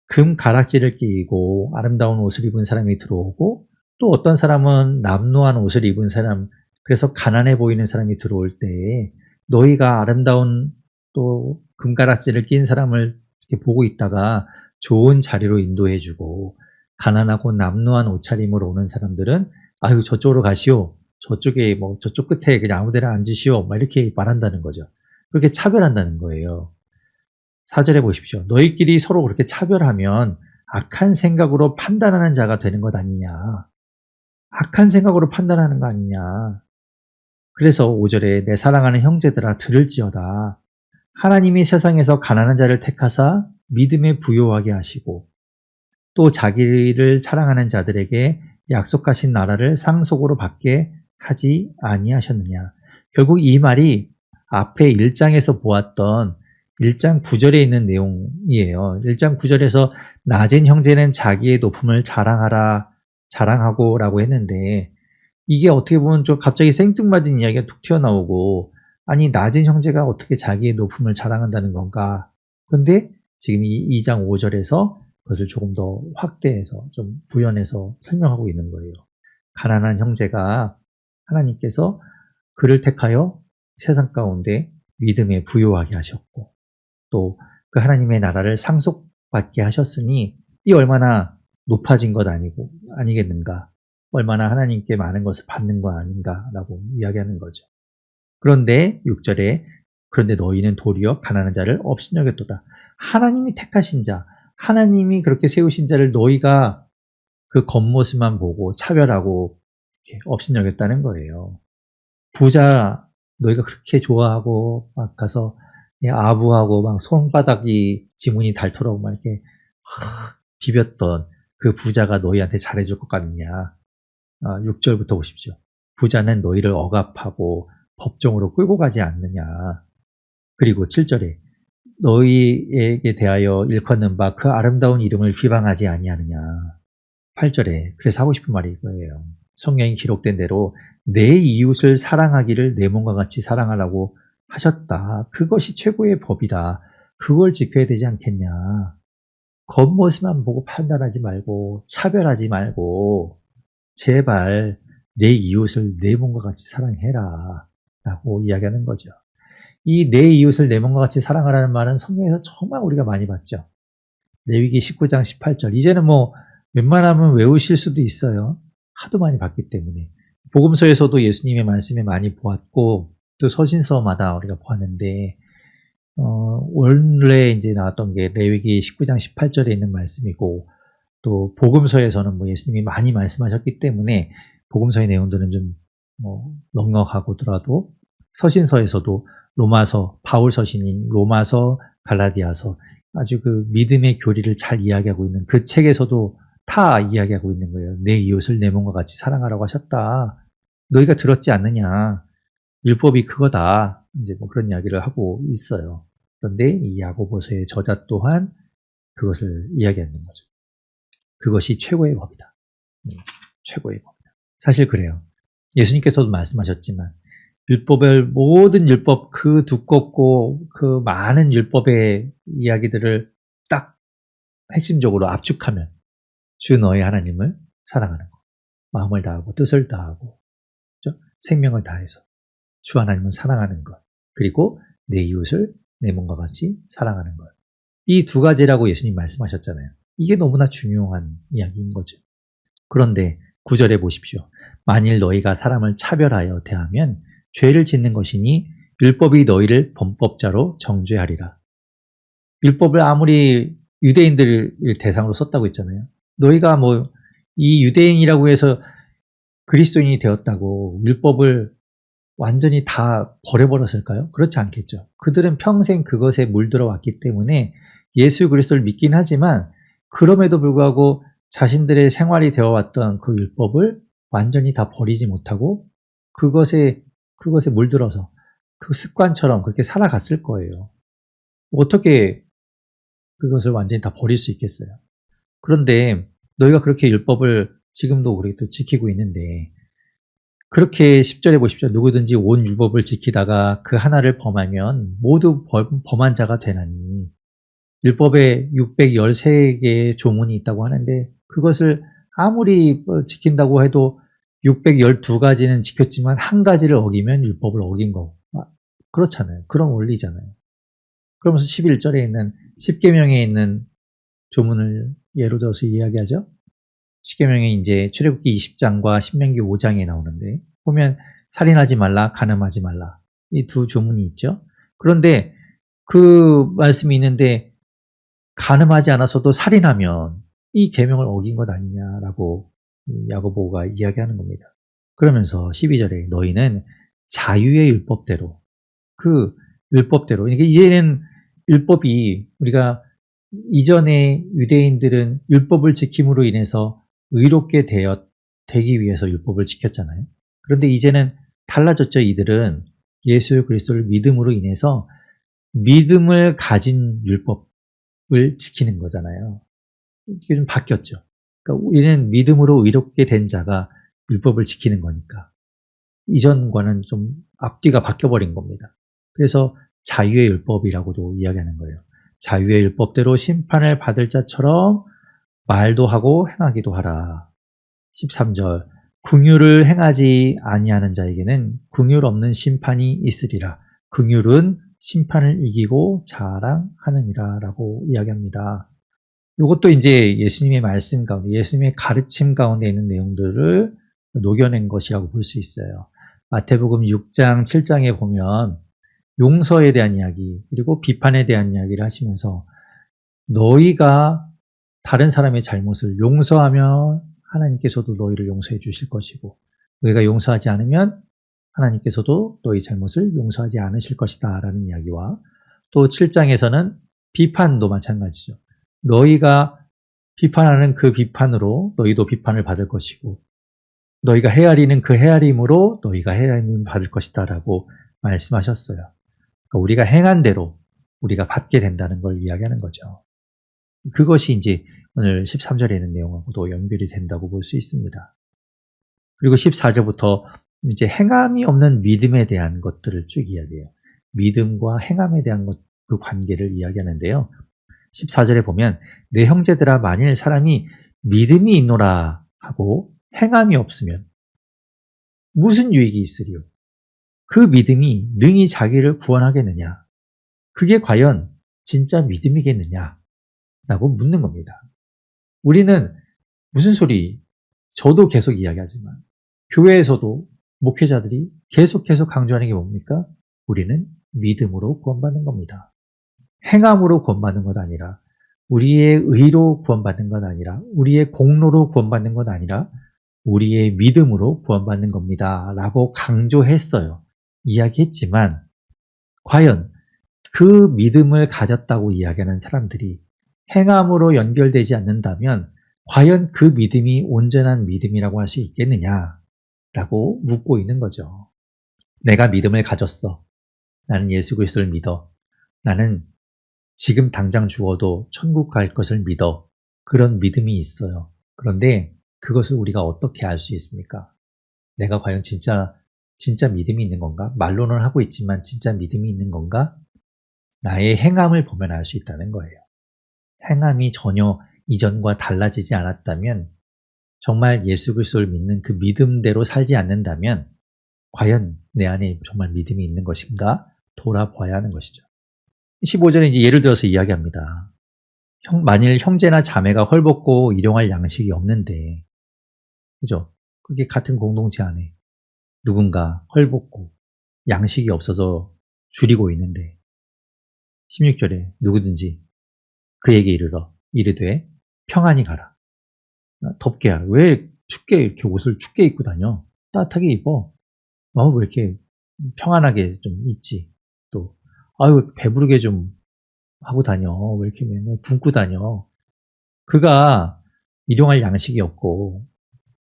금 가락지를 끼고 아름다운 옷을 입은 사람이 들어오고, 또 어떤 사람은 남루한 옷을 입은 사람, 그래서 가난해 보이는 사람이 들어올 때 너희가 아름다운 또 금가락지를 낀 사람을 이렇게 보고 있다가 좋은 자리로 인도해주고, 가난하고 남루한 옷차림으로 오는 사람들은 아유 저쪽으로 가시오, 저쪽에 저쪽 끝에 그냥 아무데나 앉으시오, 막 이렇게 말한다는 거죠. 그렇게 차별한다는 거예요. 4절에 보십시오. 너희끼리 서로 그렇게 차별하면 악한 생각으로 판단하는 자가 되는 것 아니냐. 악한 생각으로 판단하는 거 아니냐. 그래서 5절에 내 사랑하는 형제들아 들을지어다. 하나님이 세상에서 가난한 자를 택하사 믿음에 부요하게 하시고 또 자기를 사랑하는 자들에게 약속하신 나라를 상속으로 받게 하지 아니하셨느냐. 결국 이 말이 앞에 1장에서 보았던 1장 9절에 있는 내용이에요. 1장 9절에서 낮은 형제는 자기의 높음을 자랑하고 라고 했는데 이게 어떻게 보면 좀 갑자기 생뚱맞은 이야기가 툭 튀어나오고 아니 낮은 형제가 어떻게 자기의 높음을 자랑한다는 건가. 근데 지금 이 2장 5절에서 그것을 조금 더 확대해서 좀 부연해서 설명하고 있는 거예요. 가난한 형제가 하나님께서 그를 택하여 세상 가운데 믿음에 부요하게 하셨고 또 그 하나님의 나라를 상속받게 하셨으니 이 얼마나 높아진 것 아니겠는가. 얼마나 하나님께 많은 것을 받는 거 아닌가라고 이야기하는 거죠. 그런데 6절에 그런데 너희는 도리어 가난한 자를 업신여겼도다. 하나님이 택하신 자, 하나님이 그렇게 세우신 자를 너희가 그 겉모습만 보고 차별하고 업신여겼다는 거예요. 부자 너희가 그렇게 좋아하고 막 가서 아부하고 막 손바닥이 지문이 닳도록 막 이렇게 비볐던 그 부자가 너희한테 잘해줄 것 같느냐. 6절부터 보십시오. 부자는 너희를 억압하고 법정으로 끌고 가지 않느냐. 그리고 7절에 너희에게 대하여 일컫는 바 그 아름다운 이름을 비방하지 아니하느냐. 8절에 그래서 하고 싶은 말이 이거예요. 성경에 기록된 대로 내 이웃을 사랑하기를 내 몸과 같이 사랑하라고 하셨다. 그것이 최고의 법이다. 그걸 지켜야 되지 않겠냐. 겉모습만 보고 판단하지 말고 차별하지 말고 제발 내 이웃을 내 몸과 같이 사랑해라 라고 이야기하는 거죠. 이 내 이웃을 내 몸과 같이 사랑하라는 말은 성경에서 정말 우리가 많이 봤죠. 레위기 19장 18절 이제는 뭐 웬만하면 외우실 수도 있어요. 하도 많이 봤기 때문에. 복음서에서도 예수님의 말씀을 많이 보았고 또 서신서마다 우리가 보았는데 원래 이제 나왔던 게 레위기 19장 18절에 있는 말씀이고 또 복음서에서는 뭐 예수님이 많이 말씀하셨기 때문에 복음서의 내용들은 좀 넉넉하고더라도 서신서에서도 로마서, 바울 서신인 로마서, 갈라디아서 아주 그 믿음의 교리를 잘 이야기하고 있는 그 책에서도 다 이야기하고 있는 거예요. 내 이웃을 내 몸과 같이 사랑하라고 하셨다. 너희가 들었지 않느냐. 율법이 그거다. 이제 뭐 그런 이야기를 하고 있어요. 그런데 이 야고보서의 저자 또한 그것을 이야기하는 거죠. 그것이 최고의 법이다. 최고의 법이다. 사실 그래요. 예수님께서도 말씀하셨지만 율법을 모든 율법 그 두껍고 그 많은 율법의 이야기들을 딱 핵심적으로 압축하면 주 너의 하나님을 사랑하는 것. 마음을 다하고 뜻을 다하고 그렇죠? 생명을 다해서 주 하나님을 사랑하는 것. 그리고 내 이웃을 내 몸과 같이 사랑하는 것. 이 두 가지라고 예수님 말씀하셨잖아요. 이게 너무나 중요한 이야기인 거죠. 그런데 9절에 보십시오. 만일 너희가 사람을 차별하여 대하면 죄를 짓는 것이니 율법이 너희를 범법자로 정죄하리라. 율법을 아무리 유대인들을 대상으로 썼다고 했잖아요. 너희가 뭐 이 유대인이라고 해서 그리스도인이 되었다고 율법을 완전히 다 버려버렸을까요? 그렇지 않겠죠. 그들은 평생 그것에 물들어 왔기 때문에 예수 그리스도를 믿긴 하지만 그럼에도 불구하고 자신들의 생활이 되어왔던 그 율법을 완전히 다 버리지 못하고 그것에 물들어서 그 습관처럼 그렇게 살아갔을 거예요. 어떻게 그것을 완전히 다 버릴 수 있겠어요? 그런데 너희가 그렇게 율법을 지금도 우리 또 지키고 있는데 그렇게 10절에 보십시오. 누구든지 온 율법을 지키다가 그 하나를 범하면 모두 범한 자가 되나니 율법에 613개의 조문이 있다고 하는데 그것을 아무리 지킨다고 해도 612가지는 지켰지만 한 가지를 어기면 율법을 어긴 거고 그렇잖아요. 그런 원리잖아요. 그러면서 11절에 있는 10계명에 있는 조문을 예로 들어서 이야기하죠. 10계명에 이제 출애굽기 20장과 신명기 5장에 나오는데 보면 살인하지 말라, 간음하지 말라 이 두 조문이 있죠. 그런데 그 말씀이 있는데 간음하지 않아서도 살인하면 이 계명을 어긴 것 아니냐라고 야고보가 이야기하는 겁니다. 그러면서 12절에 너희는 자유의 율법대로 그 율법대로 이게 이제는 율법이 우리가 이전에 유대인들은 율법을 지킴으로 인해서 의롭게 되기 위해서 율법을 지켰잖아요. 그런데 이제는 달라졌죠. 이들은 예수 그리스도를 믿음으로 인해서 믿음을 가진 율법을 지키는 거잖아요. 이게 좀 바뀌었죠. 그러니까 우리는 믿음으로 의롭게 된 자가 율법을 지키는 거니까 이전과는 좀 앞뒤가 바뀌어버린 겁니다. 그래서 자유의 율법이라고도 이야기하는 거예요. 자유의 율법대로 심판을 받을 자처럼 말도 하고 행하기도 하라. 13절 긍휼을 행하지 아니하는 자에게는 긍휼 없는 심판이 있으리라. 긍휼은 심판을 이기고 자랑하느니라 라고 이야기합니다. 이것도 이제 예수님의 말씀 가운데, 예수님의 가르침 가운데 있는 내용들을 녹여낸 것이라고 볼 수 있어요. 마태복음 6장, 7장에 보면 용서에 대한 이야기, 그리고 비판에 대한 이야기를 하시면서 너희가 다른 사람의 잘못을 용서하면 하나님께서도 너희를 용서해 주실 것이고 너희가 용서하지 않으면 하나님께서도 너희 잘못을 용서하지 않으실 것이다 라는 이야기와 또 7장에서는 비판도 마찬가지죠. 너희가 비판하는 그 비판으로 너희도 비판을 받을 것이고 너희가 헤아리는 그 헤아림으로 너희가 헤아림을 받을 것이다 라고 말씀하셨어요. 그러니까 우리가 행한 대로 우리가 받게 된다는 걸 이야기하는 거죠. 그것이 이제 오늘 13절에 있는 내용하고도 연결이 된다고 볼 수 있습니다. 그리고 14절부터 이제 행함이 없는 믿음에 대한 것들을 쭉 이야기해요. 믿음과 행함에 대한 그 관계를 이야기하는데요. 14절에 보면 내 형제들아 만일 사람이 믿음이 있노라 하고 행함이 없으면 무슨 유익이 있으리요? 그 믿음이 능히 자기를 구원하겠느냐? 그게 과연 진짜 믿음이겠느냐? 라고 묻는 겁니다. 우리는 무슨 소리, 저도 계속 이야기하지만 교회에서도 목회자들이 계속해서 강조하는 게 뭡니까? 우리는 믿음으로 구원받는 겁니다. 행함으로 구원받는 것 아니라 우리의 의로 구원받는 것 아니라 우리의 공로로 구원받는 것 아니라 우리의 믿음으로 구원받는 겁니다. 라고 강조했어요. 이야기했지만 과연 그 믿음을 가졌다고 이야기하는 사람들이 행함으로 연결되지 않는다면 과연 그 믿음이 온전한 믿음이라고 할 수 있겠느냐라고 묻고 있는 거죠. 내가 믿음을 가졌어. 나는 예수 그리스도를 믿어. 나는 지금 당장 죽어도 천국 갈 것을 믿어. 그런 믿음이 있어요. 그런데 그것을 우리가 어떻게 알 수 있습니까? 내가 과연 진짜 믿음이 있는 건가? 말로는 하고 있지만 진짜 믿음이 있는 건가? 나의 행함을 보면 알 수 있다는 거예요. 행함이 전혀 이전과 달라지지 않았다면 정말 예수 그리스도를 믿는 그 믿음대로 살지 않는다면 과연 내 안에 정말 믿음이 있는 것인가 돌아봐야 하는 것이죠. 15절에 이제 예를 들어서 이야기합니다. 만일 형제나 자매가 헐벗고 일용할 양식이 없는데 그죠? 그게 같은 공동체 안에 누군가 헐벗고 양식이 없어서 줄이고 있는데 16절에 누구든지 그에게 이르되 평안히 가라. 덥게 하라. 왜 춥게 이렇게 옷을 춥게 입고 다녀? 따뜻하게 입어. 왜 이렇게 평안하게 좀 있지? 또 아유 배부르게 좀 하고 다녀. 왜 이렇게 맨날 굶고 다녀? 그가 일용할 양식이 없고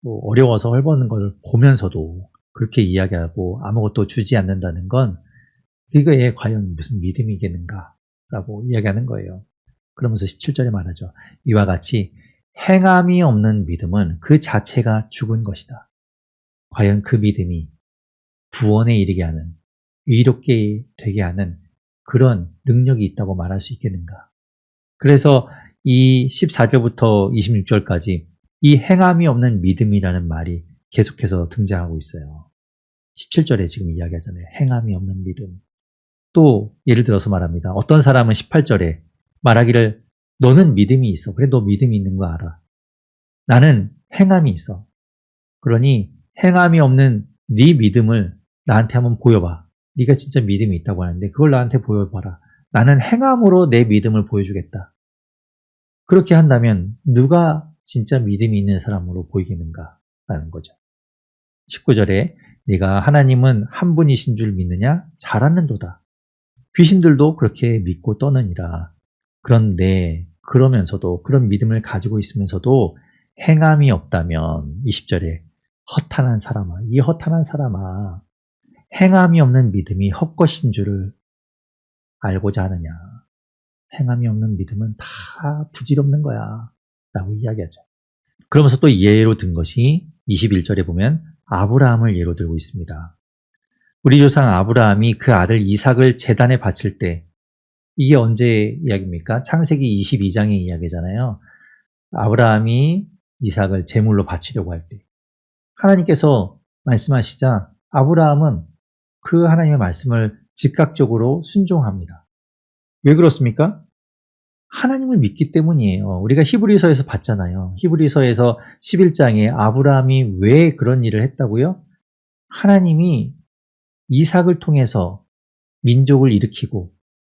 또 어려워서 헐벗는 걸 보면서도 그렇게 이야기하고 아무것도 주지 않는다는 건 그거에 과연 무슨 믿음이겠는가? 라고 이야기하는 거예요. 그러면서 17절에 말하죠. 이와 같이 행함이 없는 믿음은 그 자체가 죽은 것이다. 과연 그 믿음이 구원에 이르게 하는, 의롭게 되게 하는 그런 능력이 있다고 말할 수 있겠는가? 그래서 이 14절부터 26절까지 이 행함이 없는 믿음이라는 말이 계속해서 등장하고 있어요. 17절에 지금 이야기하잖아요. 행함이 없는 믿음. 또 예를 들어서 말합니다. 어떤 사람은 18절에 말하기를 너는 믿음이 있어. 그래 너 믿음이 있는 거 알아. 나는 행함이 있어. 그러니 행함이 없는 네 믿음을 나한테 한번 보여봐. 네가 진짜 믿음이 있다고 하는데 그걸 나한테 보여봐라. 나는 행함으로 내 믿음을 보여주겠다. 그렇게 한다면 누가 진짜 믿음이 있는 사람으로 보이겠는가라는 거죠. 19절에 네가 하나님은 한 분이신 줄 믿느냐? 잘 아는도다. 귀신들도 그렇게 믿고 떠느니라. 그런데 그러면서도 그런 믿음을 가지고 있으면서도 행함이 없다면 20절에 허탄한 사람아, 이 허탄한 사람아, 행함이 없는 믿음이 헛것인 줄을 알고자 하느냐. 행함이 없는 믿음은 다 부질없는 거야 라고 이야기하죠. 그러면서 또 예로 든 것이 21절에 보면 아브라함을 예로 들고 있습니다. 우리 조상 아브라함이 그 아들 이삭을 제단에 바칠 때, 이게 언제 이야기입니까? 창세기 22장의 이야기잖아요. 아브라함이 이삭을 제물로 바치려고 할 때 하나님께서 말씀하시자 아브라함은 그 하나님의 말씀을 즉각적으로 순종합니다. 왜 그렇습니까? 하나님을 믿기 때문이에요. 우리가 히브리서에서 봤잖아요. 히브리서에서 11장에 아브라함이 왜 그런 일을 했다고요? 하나님이 이삭을 통해서 민족을 일으키고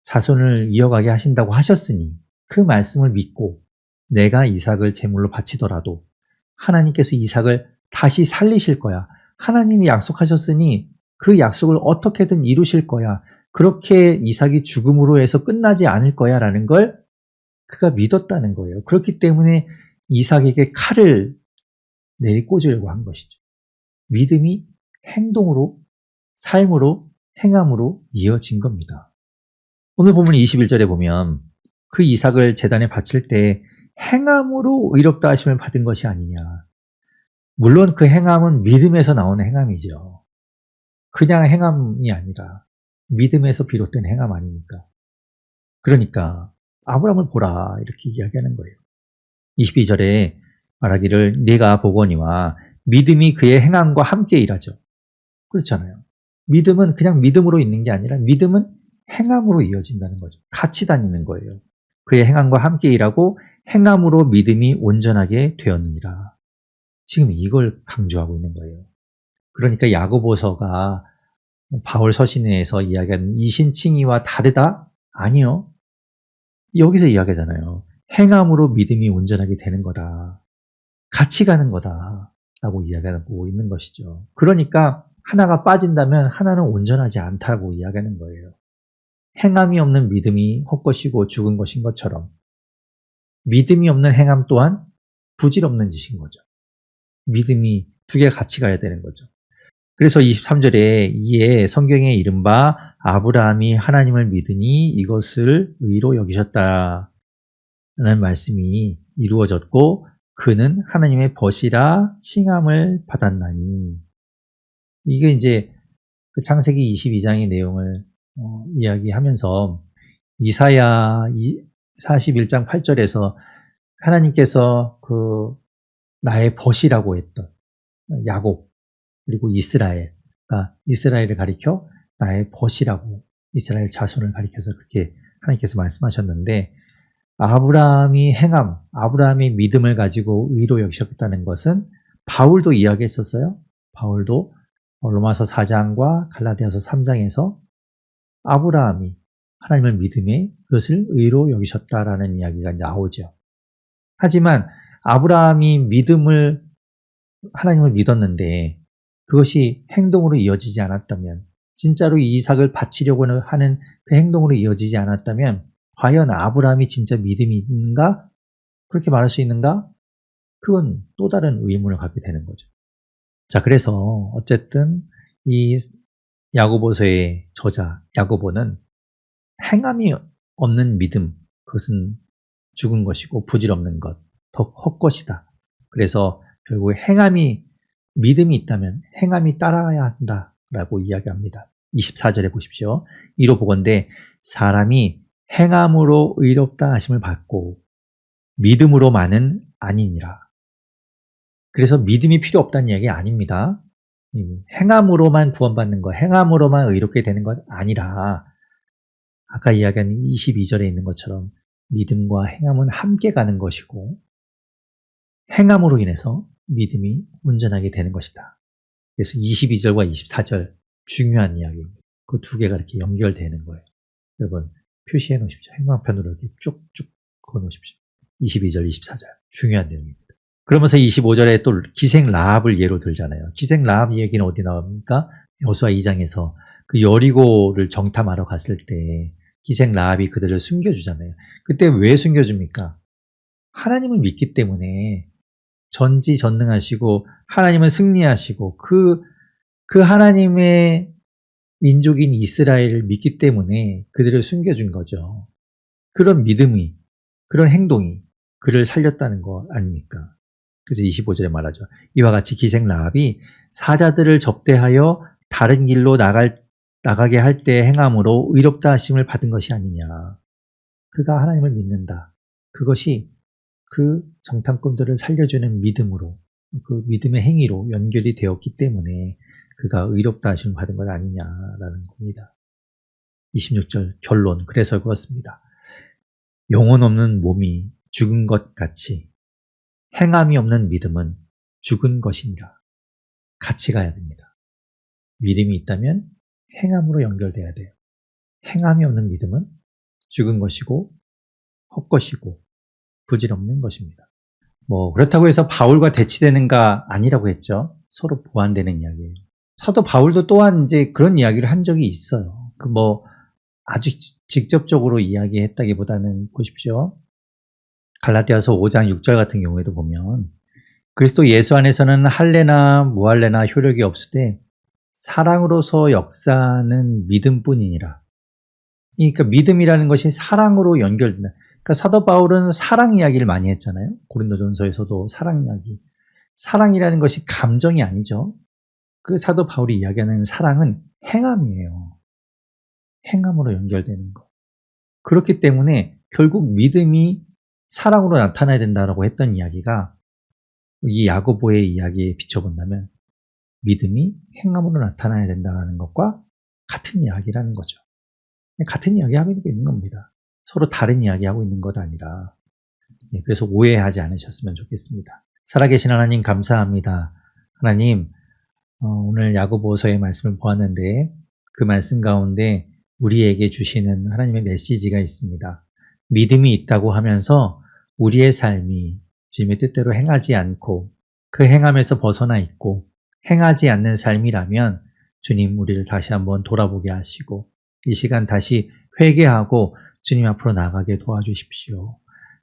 자손을 이어가게 하신다고 하셨으니 그 말씀을 믿고 내가 이삭을 제물로 바치더라도 하나님께서 이삭을 다시 살리실 거야. 하나님이 약속하셨으니 그 약속을 어떻게든 이루실 거야. 그렇게 이삭이 죽음으로 해서 끝나지 않을 거야 라는 걸 그가 믿었다는 거예요. 그렇기 때문에 이삭에게 칼을 내꽂으려고 한 것이죠. 믿음이 행동으로, 삶으로, 행함으로 이어진 겁니다. 오늘 본문 21절에 보면 그 이삭을 제단에 바칠 때 행함으로 의롭다 하심을 받은 것이 아니냐. 물론 그 행함은 믿음에서 나오는 행함이죠. 그냥 행함이 아니라 믿음에서 비롯된 행함 아닙니까? 그러니까 아브라함을 보라 이렇게 이야기하는 거예요. 22절에 말하기를 네가 보거니와 믿음이 그의 행함과 함께 일하죠. 그렇잖아요. 믿음은 그냥 믿음으로 있는 게 아니라 믿음은 행함으로 이어진다는 거죠. 같이 다니는 거예요. 그의 행함과 함께 일하고 행함으로 믿음이 온전하게 되었느니라. 지금 이걸 강조하고 있는 거예요. 그러니까 야고보서가 바울 서신에서 이야기하는 이신칭의와 다르다? 아니요. 여기서 이야기하잖아요. 행함으로 믿음이 온전하게 되는 거다. 같이 가는 거다. 라고 이야기하고 있는 것이죠. 그러니까 하나가 빠진다면 하나는 온전하지 않다고 이야기하는 거예요. 행함이 없는 믿음이 헛것이고 죽은 것인 것처럼 믿음이 없는 행함 또한 부질없는 짓인 거죠. 믿음이 두 개가 같이 가야 되는 거죠. 그래서 23절에 이에 성경에 이른바 아브라함이 하나님을 믿으니 이것을 의로 여기셨다라는 말씀이 이루어졌고 그는 하나님의 벗이라 칭함을 받았나니. 이게 이제 그 창세기 22장의 내용을 이야기하면서 이사야 41장 8절에서 하나님께서 그 나의 벗이라고 했던 야곱 그리고 이스라엘을 가리켜 나의 벗이라고 이스라엘 자손을 가리켜서 그렇게 하나님께서 말씀하셨는데 아브라함이 행함, 아브라함이 믿음을 가지고 의로 여기셨다는 것은 바울도 이야기했었어요. 바울도 로마서 4장과 갈라디아서 3장에서 아브라함이 하나님을 믿음에 그것을 의로 여기셨다라는 이야기가 나오죠. 하지만 아브라함이 하나님을 믿었는데 그것이 행동으로 이어지지 않았다면 진짜로 이삭을 바치려고 하는 그 행동으로 이어지지 않았다면 과연 아브라함이 진짜 믿음이 있는가? 그렇게 말할 수 있는가? 그건 또 다른 의문을 갖게 되는 거죠. 자, 그래서 어쨌든 이 야고보서의 저자 야고보는 행함이 없는 믿음, 그것은 죽은 것이고 부질없는 것, 더 헛것이다. 그래서 결국 믿음이 있다면 행함이 따라야 한다라고 이야기합니다. 24절에 보십시오. 이로 보건대 사람이 행함으로 의롭다 하심을 받고 믿음으로만은 아니니라. 그래서 믿음이 필요 없다는 이야기 아닙니다. 행함으로만 구원받는 것, 행함으로만 의롭게 되는 것 아니라 아까 이야기한 22절에 있는 것처럼 믿음과 행함은 함께 가는 것이고 행함으로 인해서 믿음이 온전하게 되는 것이다. 그래서 22절과 24절 중요한 이야기입니다. 그 두 개가 이렇게 연결되는 거예요. 여러분 표시해 놓으십시오. 행방편으로 이렇게 쭉쭉 그어 놓으십시오. 22절, 24절. 중요한 내용입니다. 그러면서 25절에 또 기생 라합을 예로 들잖아요. 기생 라합 얘기는 어디 나옵니까? 여호수아 2장에서 그 여리고를 정탐하러 갔을 때 기생 라합이 그들을 숨겨주잖아요. 그때 왜 숨겨줍니까? 하나님을 믿기 때문에 전지전능하시고 하나님은 승리하시고 그 하나님의 민족인 이스라엘을 믿기 때문에 그들을 숨겨준 거죠. 그런 믿음이, 그런 행동이 그를 살렸다는 거 아닙니까? 그래서 25절에 말하죠. 이와 같이 기생 라합이 사자들을 접대하여 다른 길로 나가게 할 때 행함으로 의롭다 하심을 받은 것이 아니냐. 그가 하나님을 믿는다. 그것이 그 정탐꾼들을 살려주는 믿음으로, 그 믿음의 행위로 연결이 되었기 때문에 그가 의롭다 하심을 받은 것 아니냐라는 겁니다. 26절 결론. 그래서 그렇습니다. 영혼 없는 몸이 죽은 것 같이 행함이 없는 믿음은 죽은 것이니라. 같이 가야 됩니다. 믿음이 있다면 행함으로 연결돼야 돼요. 행함이 없는 믿음은 죽은 것이고 헛것이고 부질없는 것입니다. 그렇다고 해서 바울과 대치되는가 아니라고 했죠. 서로 보완되는 이야기예요. 사도 바울도 또한 이제 그런 이야기를 한 적이 있어요. 아주 직접적으로 이야기했다기보다는 보십시오. 갈라디아서 5장 6절 같은 경우에도 보면 그리스도 예수 안에서는 할례나 무할례나 효력이 없으되 사랑으로서 역사하는 믿음뿐이니라. 그러니까 믿음이라는 것이 사랑으로 연결된다. 그러니까 사도 바울은 사랑 이야기를 많이 했잖아요. 고린도전서에서도 사랑 이야기. 사랑이라는 것이 감정이 아니죠. 그 사도 바울이 이야기하는 사랑은 행함이에요. 행함으로 연결되는 것. 그렇기 때문에 결국 믿음이 사랑으로 나타나야 된다고 했던 이야기가 이 야고보의 이야기에 비춰본다면 믿음이 행함으로 나타나야 된다는 것과 같은 이야기라는 거죠. 같은 이야기하고 있는 겁니다. 서로 다른 이야기하고 있는 것 아니라. 그래서 오해하지 않으셨으면 좋겠습니다. 살아계신 하나님 감사합니다. 하나님, 오늘 야고보서의 말씀을 보았는데 그 말씀 가운데 우리에게 주시는 하나님의 메시지가 있습니다. 믿음이 있다고 하면서 우리의 삶이 주님의 뜻대로 행하지 않고 그 행함에서 벗어나 있고 행하지 않는 삶이라면 주님 우리를 다시 한번 돌아보게 하시고 이 시간 다시 회개하고 주님 앞으로 나가게 도와주십시오.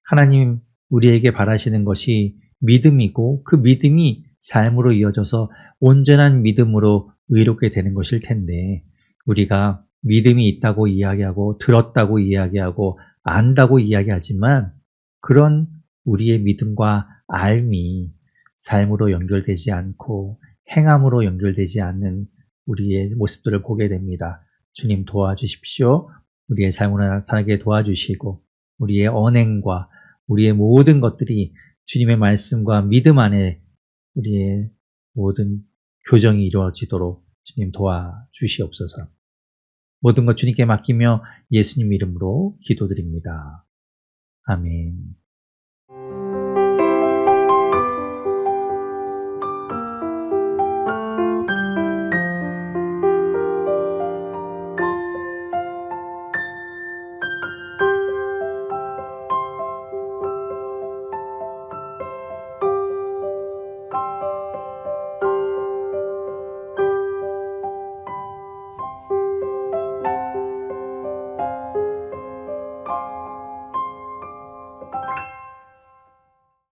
하나님 우리에게 바라시는 것이 믿음이고 그 믿음이 삶으로 이어져서 온전한 믿음으로 의롭게 되는 것일 텐데 우리가 믿음이 있다고 이야기하고 들었다고 이야기하고 안다고 이야기하지만 그런 우리의 믿음과 알미 삶으로 연결되지 않고 행함으로 연결되지 않는 우리의 모습들을 보게 됩니다. 주님 도와주십시오. 우리의 삶으로 나타나게 도와주시고 우리의 언행과 우리의 모든 것들이 주님의 말씀과 믿음 안에 우리의 모든 교정이 이루어지도록 주님 도와주시옵소서. 모든 것 주님께 맡기며 예수님 이름으로 기도드립니다. 아멘.